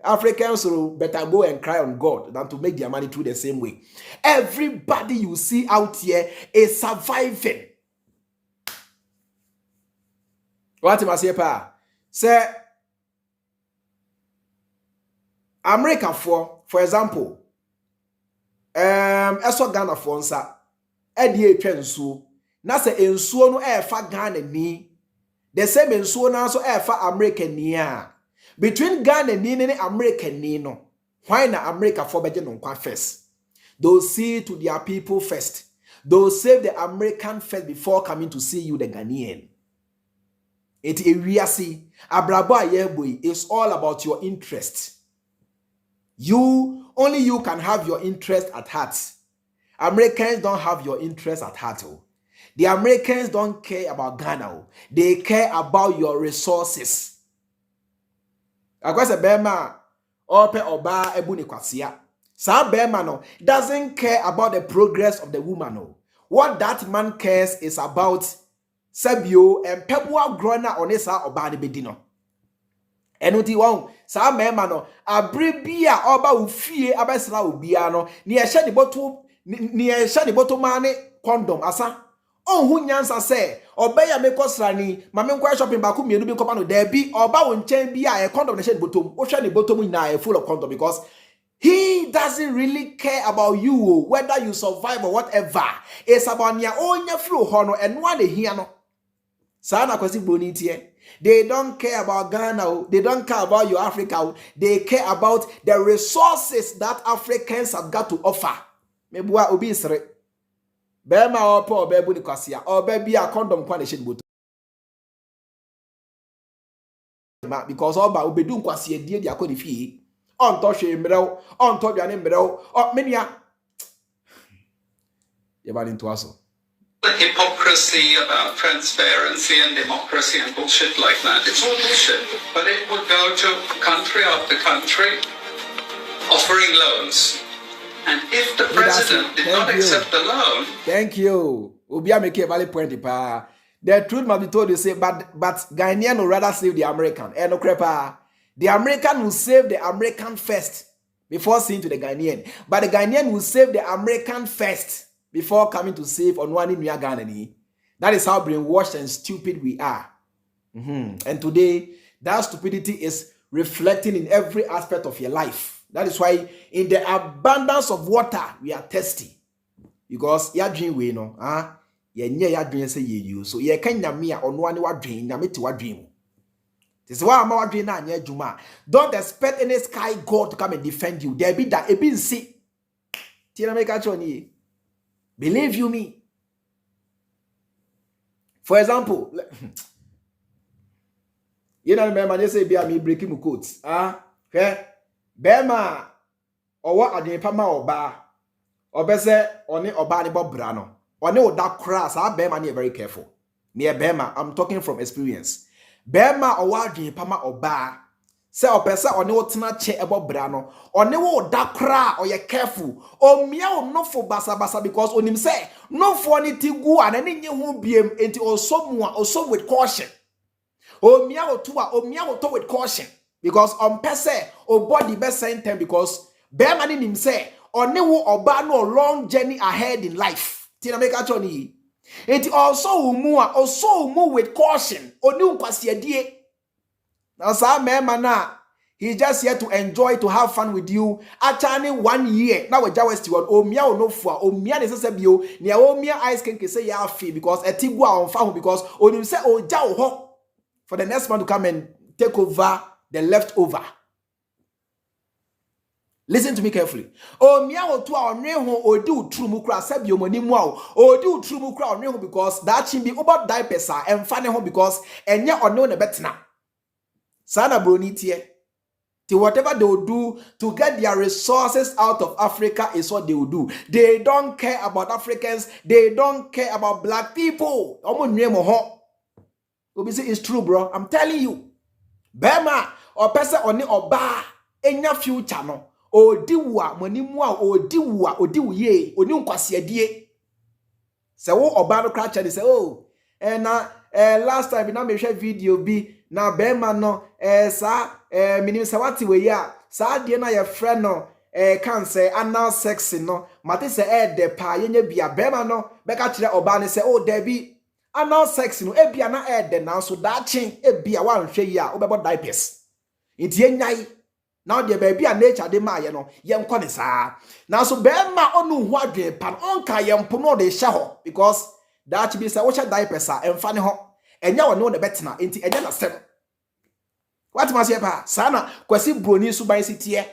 Africans will better go and cry on God than to make their money through the same way. Everybody you see out here is surviving. What am I saying, pa? Say, America for example, eso Ghana for nsa, edi etwa nsuo. Na se nsuo no efa Ghana ni, the same nsuo na so efa America ni a. Between Ghana and America, why na America for better no first? They'll see to their people first. They'll save the American first before coming to see you, the Ghanaian. It Abrabo Ayeboy is all about your interest. Only you can have your interest at heart. Americans don't have your interest at heart. The Americans don't care about Ghana. They care about your resources. Akwese bema ope oba ebu ni kwasia. Sa bema no doesn't care about the progress of the woman. No. What that man cares is about Sabio and Pebua grona onesa oba ni bedino. Enuti won sa bema no abribia oba ufie abesra ubia no ni ehye ni boto mane condom asa on who nyansa say obey ya make us rani mame nkwa shopping back mienu bi nkopa no there be oba won chen bi a condom na shed bottom o hwe ne bottom na full of condom because he doesn't really care about you whether you survive or whatever. It's about nya onya flu ho no eno ade hia no sa na kwasi broni tie. They don't care about Ghana, they don't care about your Africa, they care about the resources that Africans have got to offer. Mebua obi sere bema opo obebu ni kwasia obebi a condom kwa ne shed bottom because oba obedu nkwasia die dia kwa ne fie on to hwe mrew on to biane mrew o menia ye ba into aso the hypocrisy about transparency and democracy and bullshit like that. It's all bullshit. But it would go to country after country offering loans. And if the president did not accept the loan... Thank you. Obia make a valid point. The truth must be told, you say, but Ghanaian will rather save the American. No crepa. The American will save the American first before seeing to the Ghanaian. But the Ghanaian will save the American first before coming to save on one in Ghana. That is how brainwashed and stupid we are. And today, that stupidity is reflecting in every aspect of your life. That is why in the abundance of water, we are thirsty. Because ya dream we know, ya dream say you. So ya can yamia on one what dream, yamiti what dream. This is why I'm our dream na juma. Don't expect any sky God to come and defend you. There be that ebin see. Tina make a choni. Believe you me. For example, you know, remember they say be me breaking my coats. Okay? Bema owa adepama oba. Obese oni oba ni bobrano. Oni oda crass. Bema ni very careful. Me bema, I'm talking from experience. Bema owa adepama oba. Se opesa oni wotena che ebobrano. Oni wo da kra or ye careful. O mia o no fo basa because onim say no for ni tigu anani nye hu biem enti also with caution. O mia o to with caution because pese o body best sentence because bear man nim say oni wo oba no long journey ahead in life. Tina make a choni. Enti also move with caution. Oni unkwasi die. Now, some man, he's just here to enjoy, to have fun with you. Actually, 1 year. Now, we're just one. Oh, meow no for. Oh, meow is a bio. Near oh, meow eyes can say ya fee because a tigua on farm because oh, you say oh, jao ho for the next man to come and take over the leftover. Listen to me carefully. Oh, meow to our new or do true mukra sabio money wow or do true mukra on because that should be about diapers and funny home because and yet or no better now. Sana bronitie. To whatever they will do to get their resources out of Africa is what they will do. They don't care about Africans. They don't care about black people. It's true, bro. I'm telling you. Bema or person oni oba enya future no. Odiwa moni mua odiwu ye oni nkwase adie. Se wo oba no kra che say oh last time na me share video bi na bema no minim se wati we ya sa de na ye friend no kan say anal sex no mate se de pa ye nya bia bema no beka kire oba ne se oh there be anal sex no e bia na de na so da chen e bia wan hwe yi a obebo diapers ntie nyai now the baby and nature de ma ye no ye nko ne sa na so bema onu hu adwen pan onka ye mpo no de hye ho because that be say wo hye diapers a emfa ne ho enya wo ne wo betena enti enya na sem what must you pa sana kwasi broni suban sitie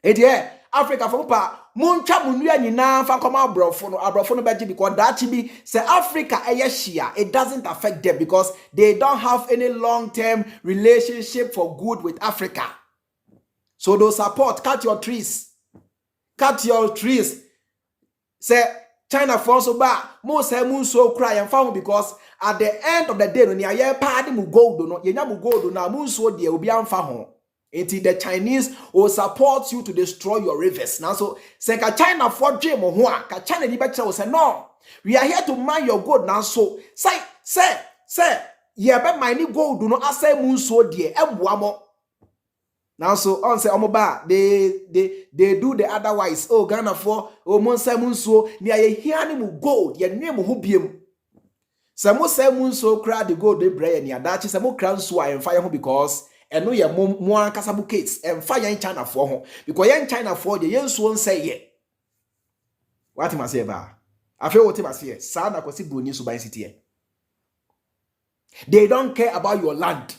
edi Africa for pa muntwa munua nyina fa koma abrofo no beji because that be say Africa share it doesn't affect them because they don't have any long-term relationship for good with Africa. So those support cut your trees say China for so ba mo say mun so cry and found because at the end of the day no near ye party mu gold no ye nya mu gold na mun so de obi amfa ho until the Chinese will support you to destroy your rivers. Now so say ka China for dream ho a ka China ni be tell say no we are here to mine your gold now so say ye be mine gold no asay mun so de eboa mo Now so on say omoba they do the otherwise. Oh Ghana for oh monsa munso ni aye hiani mu gold ye nwe mu ho biem. Samo say munso kra the gold they bray ni adachi samo kra nso a emfa ye ho because eno ye mo ankasa bu case emfa ye China for ho because ye China for ye nso nsay ye. What must say ba? Afi what must say? Sa na kwesi broni so ban city. They don't care about your land.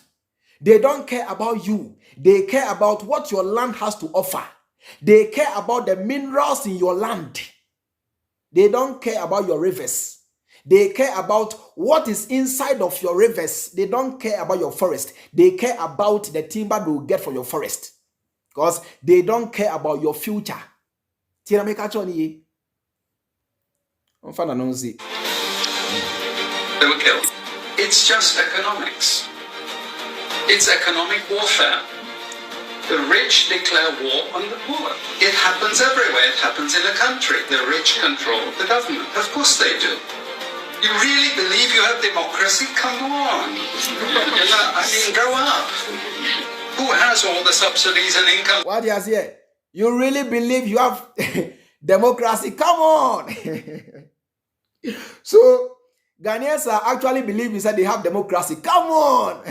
They don't care about you. They care about what your land has to offer. They care about the minerals in your land. They don't care about your rivers. They care about what is inside of your rivers. They don't care about your forest. They care about the timber they will get from your forest. Because they don't care about your future. They will kill. It's just economics. It's economic warfare. The rich declare war on the poor. It happens everywhere. It happens in a country. The rich control the government. Of course they do. You really believe you have democracy? Come on. I mean, grow up. Who has all the subsidies and income? What do you say? You really believe you have democracy? Come on. So, Ghanaians actually believe inside they have democracy. Come on.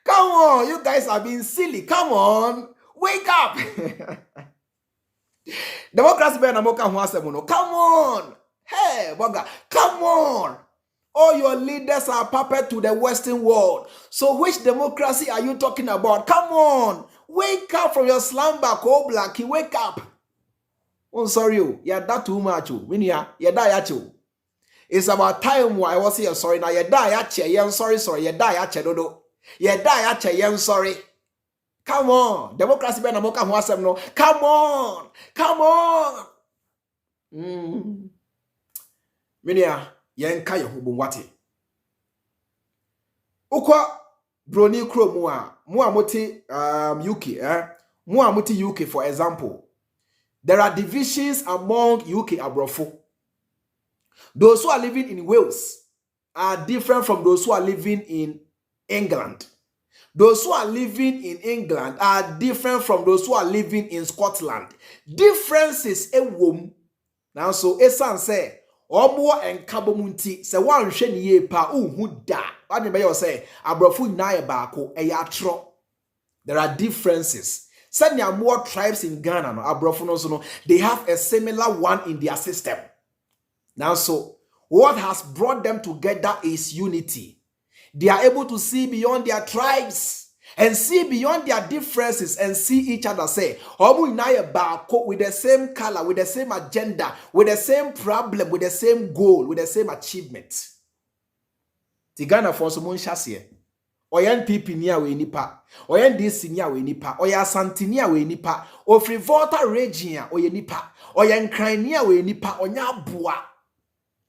Come on. You guys are being silly. Come on. Wake up. Democracy be na moka ho asem no. Come on. Hey, Boga. Come on. All your leaders are puppet to the Western world. So which democracy are you talking about? Come on. Wake up from your slumber, Ko Blackie. Wake up. Oh, sorry. Yeah, that too much. Yeah, that ya. It's about time why I was here. Sorry, now you die at I'm sorry, you die at no. You die at I'm sorry. Come on. Democracy be na moka ho asem no. Come on. Come on. Minia, yenka ye hubun wate. Ukwa broni kro mu a moti UK, mu a moti UK for example. There are divisions among UK abrofo. Those who are living in Wales are different from those who are living in England. Those who are living in England are different from those who are living in Scotland. Differences a womb. Now so esan say omo enkabo munti se wanhwe ne ye pa unhu da. What me you say abrofu na e baako e ya tro. There are differences. Send there are more tribes in Ghana no abrofu no so no they have a similar one in their system. Now, so what has brought them together is unity. They are able to see beyond their tribes and see beyond their differences and see each other say, with the same color, with the same agenda, with the same problem, with the same goal, with the same achievement. Tigana for some chassis. Oyan pipi niya we nipa. Oyan disi niya we nipa. Oya santinia we nipa. O Frivolta region oye nipa. Oyan krainia we nipa. Onya bua.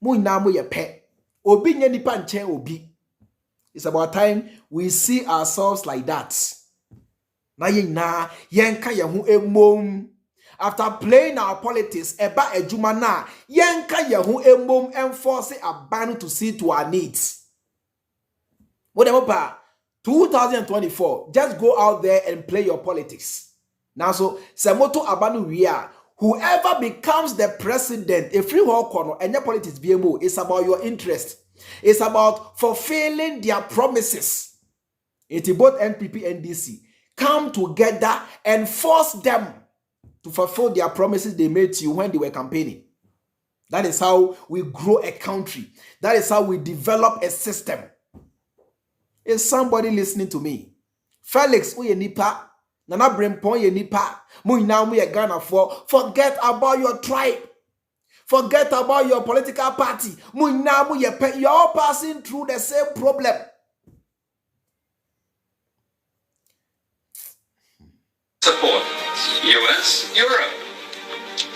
Mu na mu ye pe. Obi nye nipa nchen obi. It's about time we see ourselves like that. Na ye na yenka ye hu emom. After playing our politics eba ejuma na yenka ye hu emom enforce abanu to see to our needs. Whatever 2024, just go out there and play your politics. Now, so Semoto Abanu Ria, whoever becomes the president, a free corner and your politics BMO, it's about your interest. It's about fulfilling their promises. It's both NPP and DC come together and force them to fulfill their promises they made to you when they were campaigning. That is how we grow a country. That is how we develop a system. Is somebody listening to me? Felix, uye nipa. Nana Brempon ye nipa. Mu now mu ye Ghana for. Forget about your tribe. Forget about your political party. Mu now mu ye pe. You're all passing through the same problem. Support. US, Europe.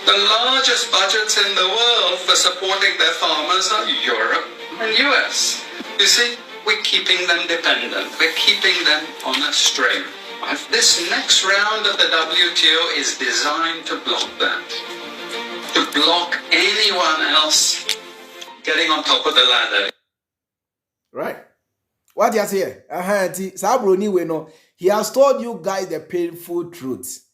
The largest budgets in the world for supporting their farmers are Europe and US. You see? We're keeping them dependent. We're keeping them on a string. This next round of the WTO is designed to block that. To block anyone else getting on top of the ladder. Right. What you say? Sabro ni we no. He has told you guys the painful truth.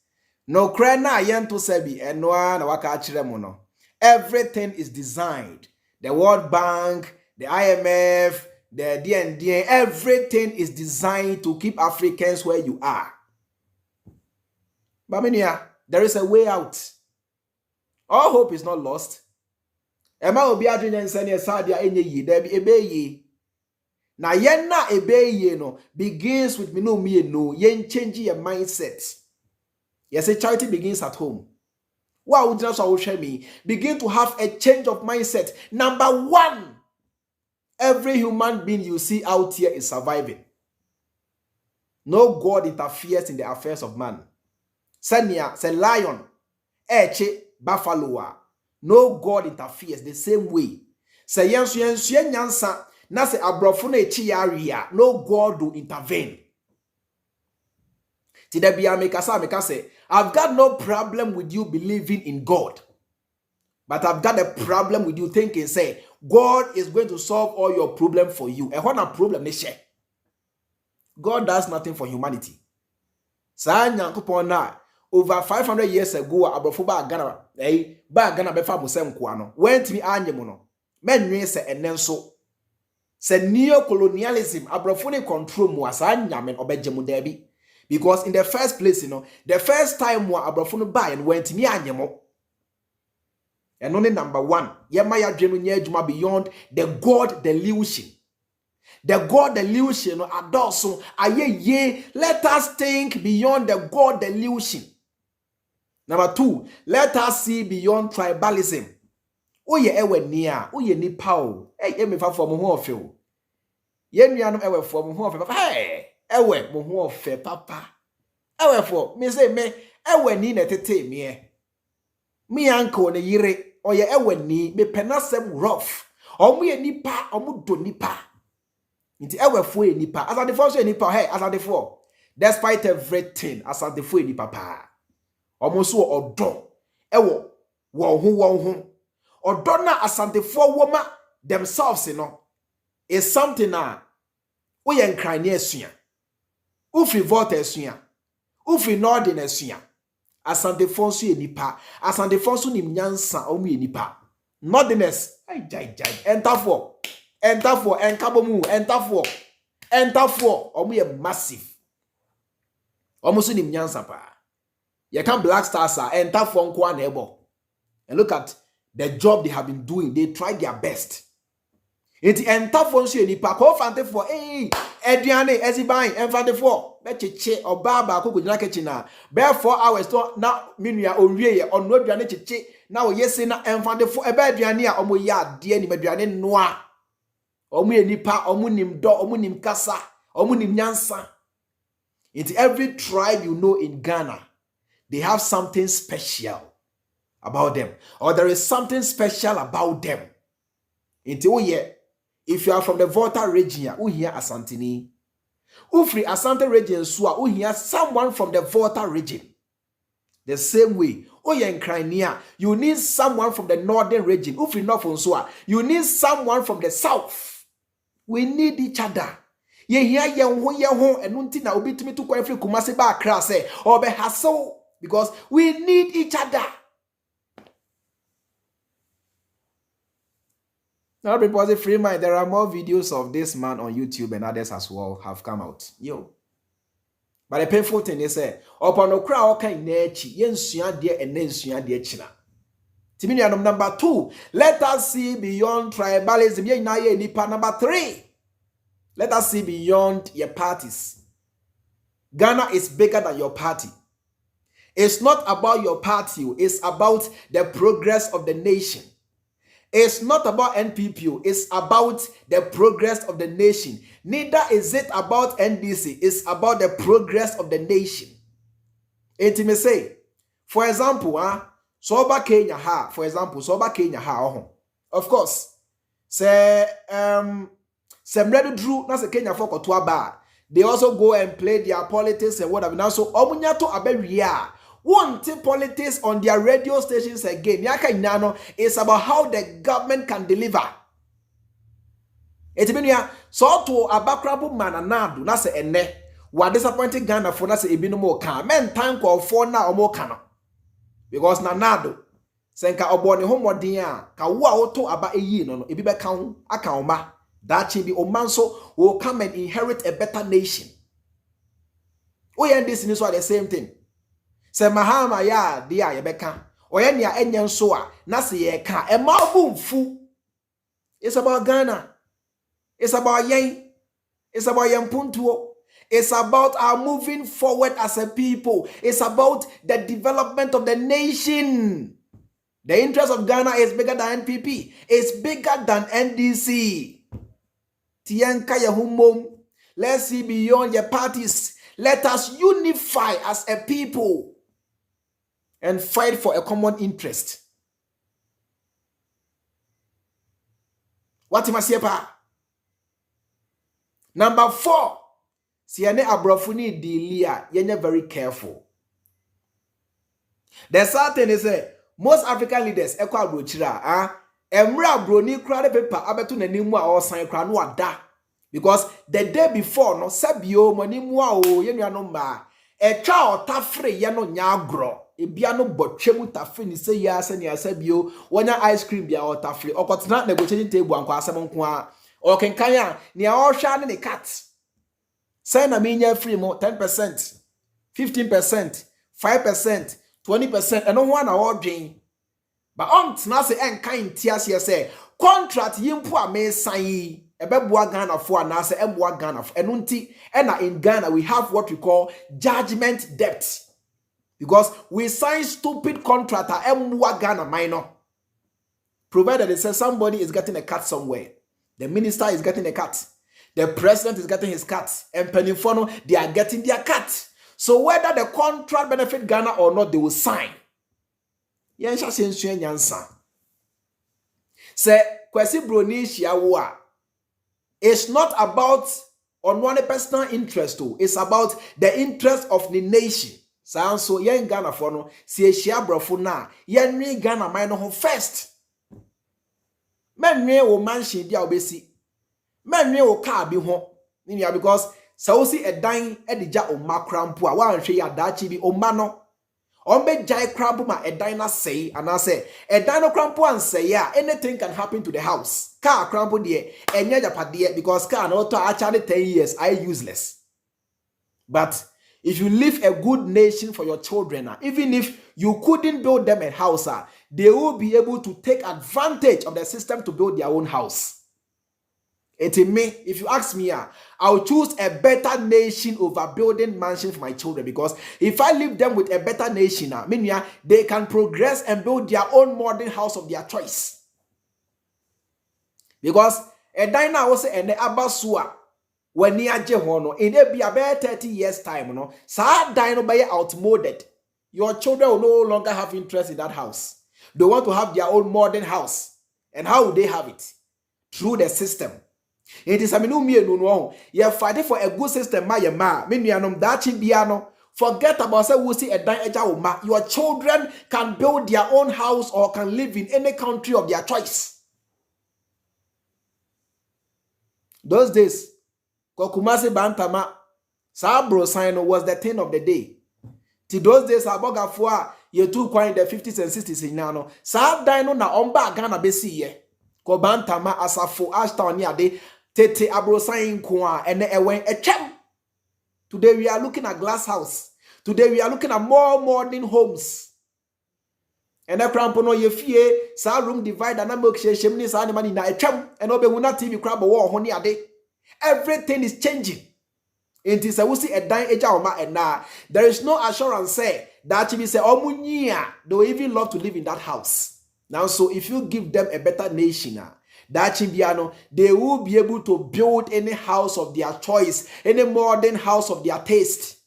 No krena yento sebi enwa na waka achire mo no. Everything is designed. The World Bank, the IMF, the DND, everything is designed to keep Africans where you are. But there is a way out. All hope is not lost. Emma obi adwene nsane sadia enye yi there be ebeye. Na yen na ebeye no begins with me no yen change your mindset. Yes, a charity begins at home. Wow, me begin to have a change of mindset. Number one, every human being you see out here is surviving. No God interferes in the affairs of man. Senya, say lion, eche, buffalo. No God interferes the same way. Say yensu nyansa, na se abrofo na echi area. No God will intervene. I've got no problem with you believing in God. But I've got a problem with you thinking, say, God is going to solve all your problems for you. And what a problem they share. God does nothing for humanity. Over 500 years ago, Abrofuba Ghana, Ghana befa musem kwano. Went me anyemono. Men se enenso. Se neo-colonialism, Abrofune control mo asanyamen obejemu debi. Because in the first place, the first time wa Abrofune buy and went me anyemo. And only number one, Yemaya Juma beyond the God delusion. The God delusion adoso aye let us think beyond the God delusion. Number two, let us see beyond tribalism. Oye ewe niya, oye ni pao. Hey, me fa for mo ho ofe o. Ye nuanom ewe for mo ho ofe papa. Hey, ewe mo ho ofe papa. Ewe for me say me ewe ni na tete me. Me anko ne yire oye ewe ni me penasem rough. Omo ye nipa, omo do nipa. Nti ewe for e nipa. Asante for so e nipa. Hey, asante for. Despite everything, asante for e nipa pa. Omo so odo. Ewo wo ho. Odona asantefo woma themselves is something na we enkrane asua. Ufi vote asua. Ufi nord na asua. Asantefo so enipa. Asantefo so nim nyansa omu enipa. Nordness jai. Entafo enkabomu entafo omu ye massive. Omu so nim nyansa pa. Ye kan Black Stars entafo nko na ebo. And look at the job they have been doing. They tried their best. It's entafo nso enipa ko fante for eduane eziban enfante for be cheche obaba ko gudina kitchen na be 4 hours to na minua owie ye ono aduane cheche na oyese na enfante for ebe aduane a omo ya ade ni aduane noa omo enipa omo nim do omo nim kasa omo nim nyansa. It's every tribe you know in Ghana, they have something special about them, or there is something special about them. If you are from the Volta region, you hear Asantini. Ufri Asante region, you hear someone from the Volta region. The same way, in Crimea, you need someone from the northern region. Ufri North Unsua, you need someone from the south. We need each other. Ye hear and untina ubit me to Kwefri Kumasi ba krase or be hassle because we need each other. Now, people say Freemind, there are more videos of this man on YouTube and others as well have come out. But the painful thing is, upon no crowd can nechi, yensuya dear and nensuya dear china. Timinianum number 2, let us see beyond tribalism. Ye na ye nipa. Number 3, let us see beyond your parties. Ghana is bigger than your party. It's not about your party, it's about the progress of the nation. It's not about NPPO, it's about the progress of the nation. Neither is it about NDC, it's about the progress of the nation. It may say, for example, Soba Kenya ha, for example, Soba Kenya ha, of course, say, Semredu Drew, that's a Kenya for Kotuaba. They also go and play their politics and whatever. Now, so Omunyato Aberia. Want politics on their radio stations again. Yaka inano is about how the government can deliver. It means so to abakrabu mananadu na se ene Wa disappointed Ghana for na say ebi no more can. Men time call for na o more can. Because nanado senka obo ne homodin a ka wo a woto aba eyi no ebi be kan aka oma that chi bi o man so will come and inherit a better nation. We end this in so the same thing. Se mahama ya dia ye beka oye nia enye nso a na se ye ka e ma obumfu. It's about Ghana. It's about yen. It's about yempuntuo. It's about our moving forward as a people. It's about the development of the nation. The interest of Ghana is bigger than NPP. It's bigger than NDC. Tienka Yahumom. Let's see beyond your parties. Let us unify as a people and fight for a common interest. What must you pa? Number 4. Siane abrofuni dilia, yenye very careful. The sad thing is most African leaders ekwa abrochira emra broni kra de paper abeto nanimu a osan kra no ada because the day before no sabio manimu a o yenua no ma etwa otafre ye no nya agro ebia no botwemu tafe ni say ya ase ni asabio wonya ice cream bia otafre okotena negotiating table anko asem nko a okenkan a ne a ohwa ne cat. Say na minya free mo 10%, 15%, 5%, 20%, and no one awarding. But on tnase enkan tiase say contract yimpo a me sign ebeboa Ghana for na say emboa Ghana for enunti na in Ghana we have what we call judgment debt because we sign stupid contract emboa Ghana minor provided it says somebody is getting a cut somewhere, the minister is getting a cut, the president is getting his cut, and Penifono, they are getting their cut. So whether the contract benefit Ghana or not, they will sign. Say, kwesi broni shiawa. It's not about on one personal interest too. It's about the interest of the nation. So yen Ghana for no, si shia brofo na, yen re Ghana mine ho first. Men re o mansion dia obesi. Men o car bi ho because so see a dying edija o makrampo a wan hwe ya dachi bi o ma no on be jai krampo ma a dina say and I say a dino krampo and say yeah anything can happen to the house car krampo de enye japade because car no to actually 10 years I useless. But if you leave a good nation for your children, even if you couldn't build them a house, they will be able to take advantage of the system to build their own house. If you ask me, I'll choose a better nation over building mansions for my children because if I leave them with a better nation, they can progress and build their own modern house of their choice. Because a diner also and the Abusua when near Jehono in a be about 30 years time, so dino by outmoded. Your children will no longer have interest in that house. They want to have their own modern house. And how would they have it? Through the system. It is a no. You're fighting for a good system, my ma. Minianum dachi biano. Forget about say we see a dine ma. Your children can build their own house or can live in any country of their choice. Those days, Kokumasi Bantama, Sabro sign was the thing of the day. Till those days, Abogafua, you two coin the 50s and 60s in Nano. Sab dino na omba Ghana besi ye. Kobantama asafo Ashton yade tete abrosain kwa ene ewen echem. Today we are looking at glass house. Today we are looking at more modern homes. And a crampono ye fie sa room divider na milk shame ni sa money na echem and obe wuna TV crab war honi ade. Everything is changing. It is a wusi a dine eja oma and na there is no assurance say that you say omunyia they will even love to live in that house. Now, so if you give them a better nation, that Chimbiano, they will be able to build any house of their choice, any modern house of their taste.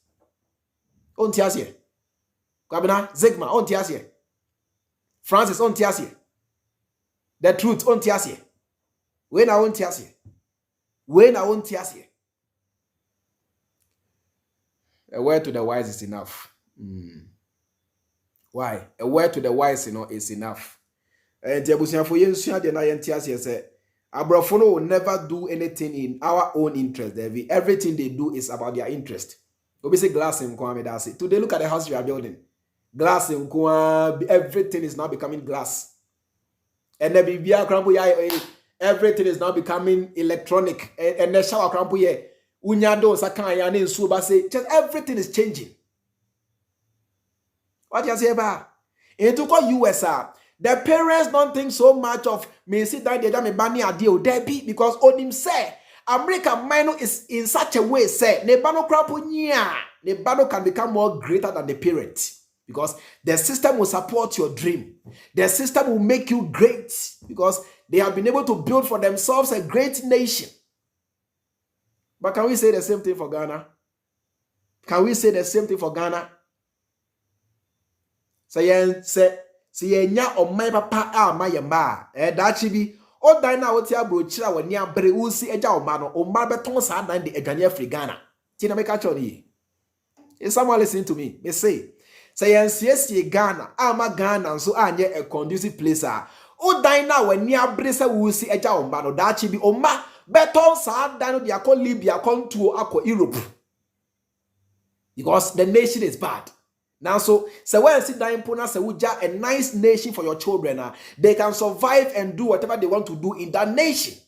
On Tiasie. Kabina, Zegma, on Tiasie. Francis, on Tiasie. The truth, on Tiasie. When I want Tiasie. When I want Tiasie. A word to the wise is enough. Why? A word to the wise, is enough. And Abusua for you, de na yentias say Abrofono will never do anything in our own interest. Everything they do is about their interest. Obviously, glass in Kwame, that's it. Today, look at the house you are building. Glass in Kwame, everything is now becoming glass. And everything is now becoming electronic. And the shower crampo here. Unyado sakaya ne suba say just everything is changing. What you say about? It took USA. The parents don't think so much of me sit down there me bani adio debi because on him say America minor is in such a way say nebano crampo nya nebano can become more greater than the parent. Because the system will support your dream. The system will make you great. Because they have been able to build for themselves a great nation. But can we say the same thing for Ghana? Can we say the same thing for Ghana? Say nya o my papa a my yamba. That chibi. O dina o tia brochira wa nia bre usi eja o ma no. O ma beton sa dan de edwane afri Ghana. Tina me catch on here. Is someone listening to me? Me say yensiesi Ghana, ama Ghana so anye a conducive place o dina wa ni abresa wusi eja omba no dachi bi oma beton sa dan dia ko Libya kontuo akọ Europe because the nation is bad. Now so when sit down puna se wuja a nice nation for your children they can survive and do whatever they want to do in that nation.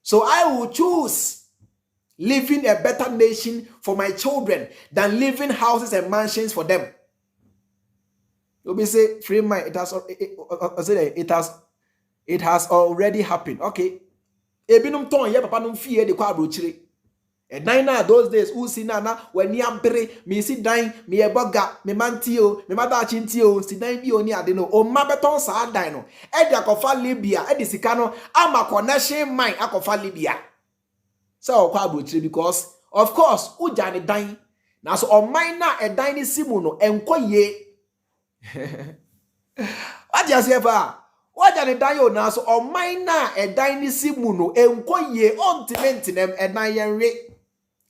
So I will choose living a better nation for my children than living houses and mansions for them. You'll be say free mind. It has already happened. Okay. Ebinum ton ye papa num fie de kwa brochire. E dan na those days usi na when ni ampere me si dan me eboga me mantio me mada chintio si dan bi oni ade no o ma beton sa dan no e de akofa Libya e de sika no ama connection mine akofa Libya. So kwa brochire because of course uja ne dan na so o mine na e dan ni simu no enko ye. What you say ba? What are the dayo na so o mine na e dan ni simu no enko ye ontiment e dan yen re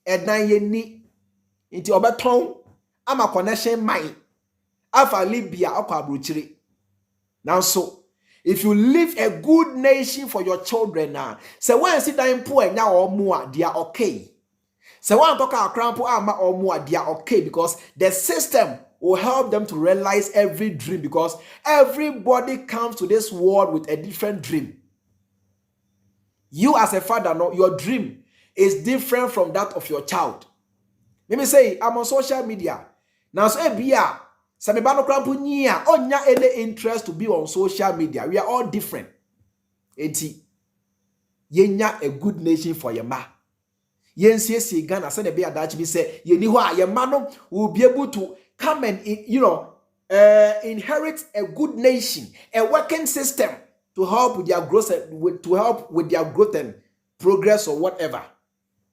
e dan yen ni nti obeton ama connection mine afa Libya akwa abrochire. Now so if you live a good nation for your children now, say when sit down po enya omo a they are okay. Say when talk akrampo ama omo a they are okay because the system will help them to realize every dream because everybody comes to this world with a different dream. You as a father, no, your dream is different from that of your child. Let me say, I'm on social media. Now, so ebia, samebano krampu nya, onya any interest to be on social media. We are all different. Eti, yenya a good nation for your ma. Yensi Ghana, send a be adachi be say, yeni wa your man will be able to come and inherit a good nation, a working system to help with their growth, their growth and progress or whatever.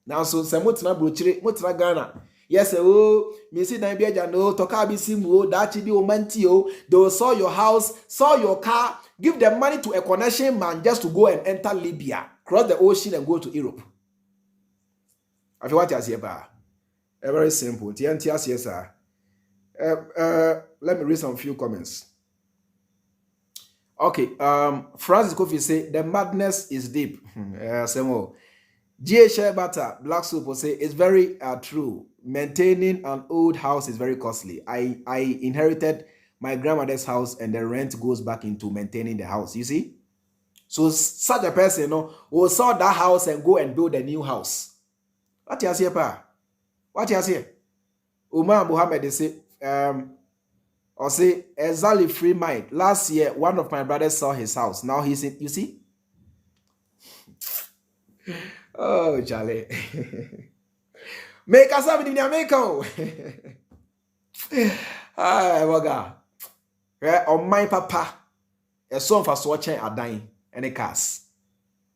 Now, so Samutina Bruchiri, Mutra Ghana. Yes, Missy Nambia, no, Tokabi Simu, Dachi Mantio, they will sell your house, sell your car, give them money to a connection man just to go and enter Libya, cross the ocean and go to Europe. I feel what you say, very simple. TNTS, yes, sir. Let me read some few comments. Okay, Francis Kofi say the madness is deep. Same more. GH Bata Black Soup will say it's very true. Maintaining an old house is very costly. I inherited my grandmother's house and the rent goes back into maintaining the house. You see, so such a person, will sell that house and go and build a new house. What you say, pa? What you say? Umar Muhammad they say. Or say exactly free mind. Last year, one of my brothers saw his house. Now he's in. You see? Oh, Charlie. Make us have in America. Ah, waga. On my papa, a son for watching are dying and a cast.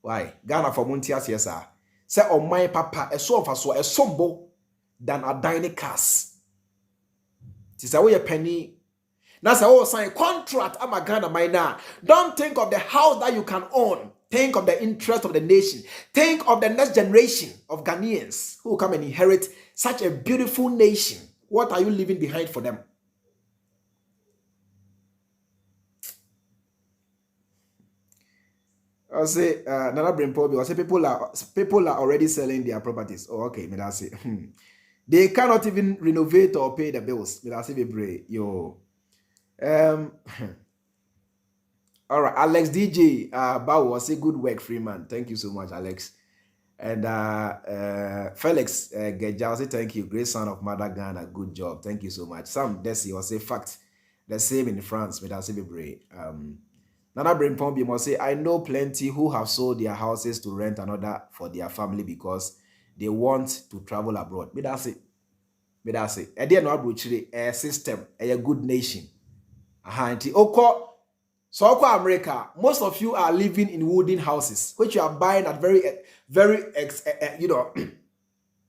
Why? Ghana for Montias, yes, sir. Say on my papa, a son for a sombo than a dying cast. Tis away a penny. That's how sign contract. I'm a Ghana miner. Don't think of the house that you can own. Think of the interest of the nation. Think of the next generation of Ghanaians who come and inherit such a beautiful nation. What are you leaving behind for them? I say, Nana Brain Pobi, I say people are already selling their properties. Oh, okay, me that say. They cannot even renovate or pay the bills. Me that say, be yo. All right, Alex DJ, Bow, say good work, Freeman. Thank you so much, Alex. And Felix Geja, say thank you, great son of Mother Ghana, good job. Thank you so much. Sam Desi, will say fact, the same in France. Me that say, be Nana Brain Pombi must say, I know plenty who have sold their houses to rent another for their family because they want to travel abroad. Me that's it. Me that's it. E dey no abrochire a system, a good nation. Ahanti oko so America, most of you are living in wooden houses, which you are buying at very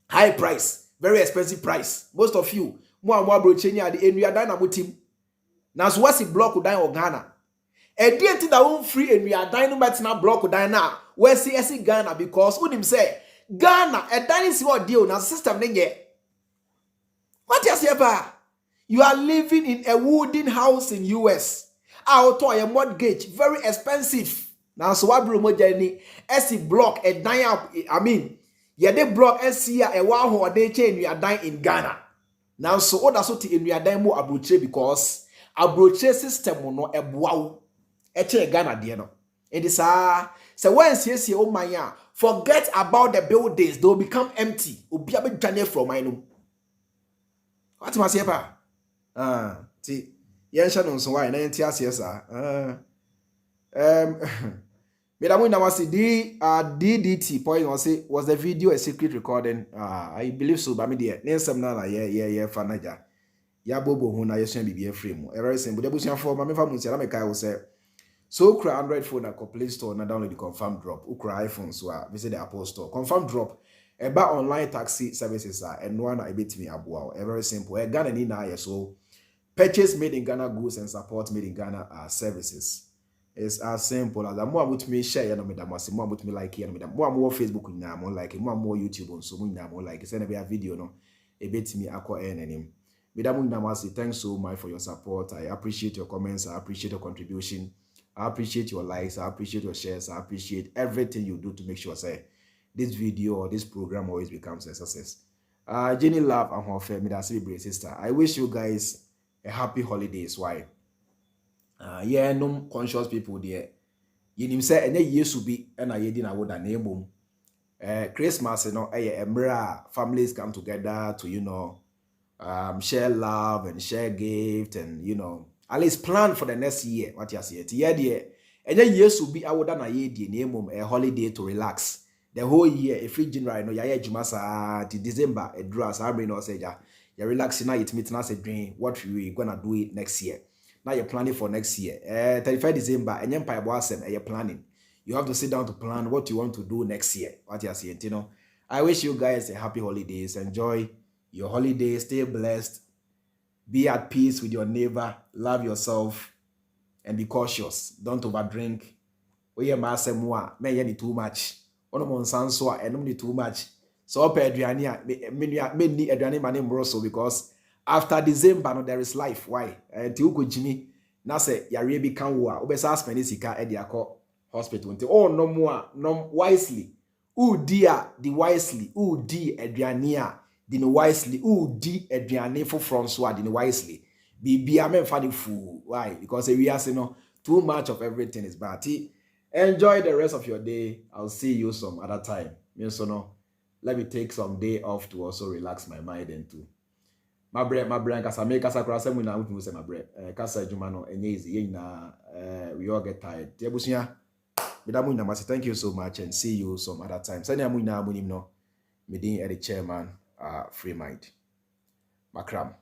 high price, very expensive price. Most of you, mo abrochire at the area dan amutim. Now so what's the block dan Ghana? E dey enti da won free area dan no betina block dan na. We see Ghana because unim say Ghana a dan si what deal na system nye. What you say ba? You are living in a wooden house in US. Auto a mortgage very expensive. Now so what bro mo jani esi block a dan I mean ye dey block esi a wa ho dey chain you are dan in Ghana. Now so oda so ti enu dan mo abroche because abroche system no eboa eche Ghana de no. It is so when see o man forget about the buildings, they will become empty. Obi abedwane from mine. What must say pa? See, yensha no so why na enti ase sa. Medamu na wasi DDT point was the video a secret recording? I believe so, but me there. Nensem na yeah fanaja. Ya bobo hu na yesu bibie frame. Very simple. The busian for me fa munsia na me kai wo say so ukra Android phone na Play Store na download the confirm drop. Ukra iPhone so visit the Apple Store. Confirm drop. Eba online taxi services and no one ebetimi aboa. Very simple. E Ghana ni na so purchase made in Ghana goods and support made in Ghana services. It's as simple as more about me share no me da more about me like here no me da more Facebook na more like more YouTube so mo na more like send a video no ebetimi akọ enenim. Medamu Namasi, thanks so much for your support. I appreciate your comments. I appreciate your contribution. I appreciate your likes. I appreciate your shares. I appreciate everything you do to make sure say this video or this program always becomes a success. Jenny Love and her family, that's my sister. I wish you guys a happy holidays. Why? Yeah, no conscious people there. You say any years to be and I didn't would a name. Christmas, you know, families come together to share love and share gift and at least plan for the next year. What you say? And then years will be I would done a holiday to relax. The whole year, a free January, no Jumasa to December, a draws, I mean, say you're relaxing now, it means not a dream. What we gonna do it next year. Now you're planning for next year. 35 December, and Empire Bossem, and you're planning. You have to sit down to plan what you want to do next year. What you saying, I wish you guys a happy holidays. Enjoy your holiday, stay blessed, be at peace with your neighbor, love yourself, and be cautious. Don't overdrink. We are too much. One sansoa and only too much. So Adriania many Adriani manim broso because after December no there is life. Why? Until go Jimmy na say yare bi kan wo a obesa spend sika e dia ko hospital until no more no wisely. Dear the wisely, di Adriania the wisely, di Adriani for France so the wisely. Be amen for the fool. Why? Because we are saying too much of everything is bad. Enjoy the rest of your day. I'll see you some other time. Let me take some day off to also relax my mind and to my brain kasa make kasa krasa mu na wutu say my brain kasa adwuma no enye easy na we all get tired. Tebusia medamu na masi, thank you so much and see you some other time. Sanya mu na amunim no medin the chairman Freemind Makram.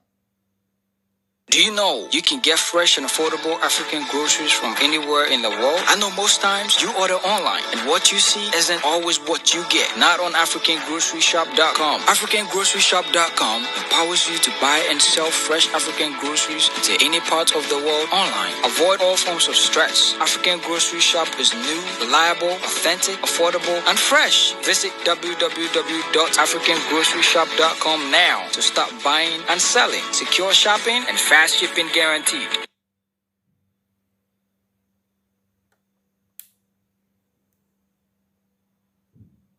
Do you know you can get fresh and affordable African groceries from anywhere in the world? I know most times you order online and what you see isn't always what you get. Not on AfricanGroceryShop.com. AfricanGroceryShop.com empowers you to buy and sell fresh African groceries to any part of the world online. Avoid all forms of stress. African Grocery Shop is new, reliable, authentic, affordable, and fresh. Visit www.AfricanGroceryShop.com now to start buying and selling. Secure shopping and fast shipping guaranteed.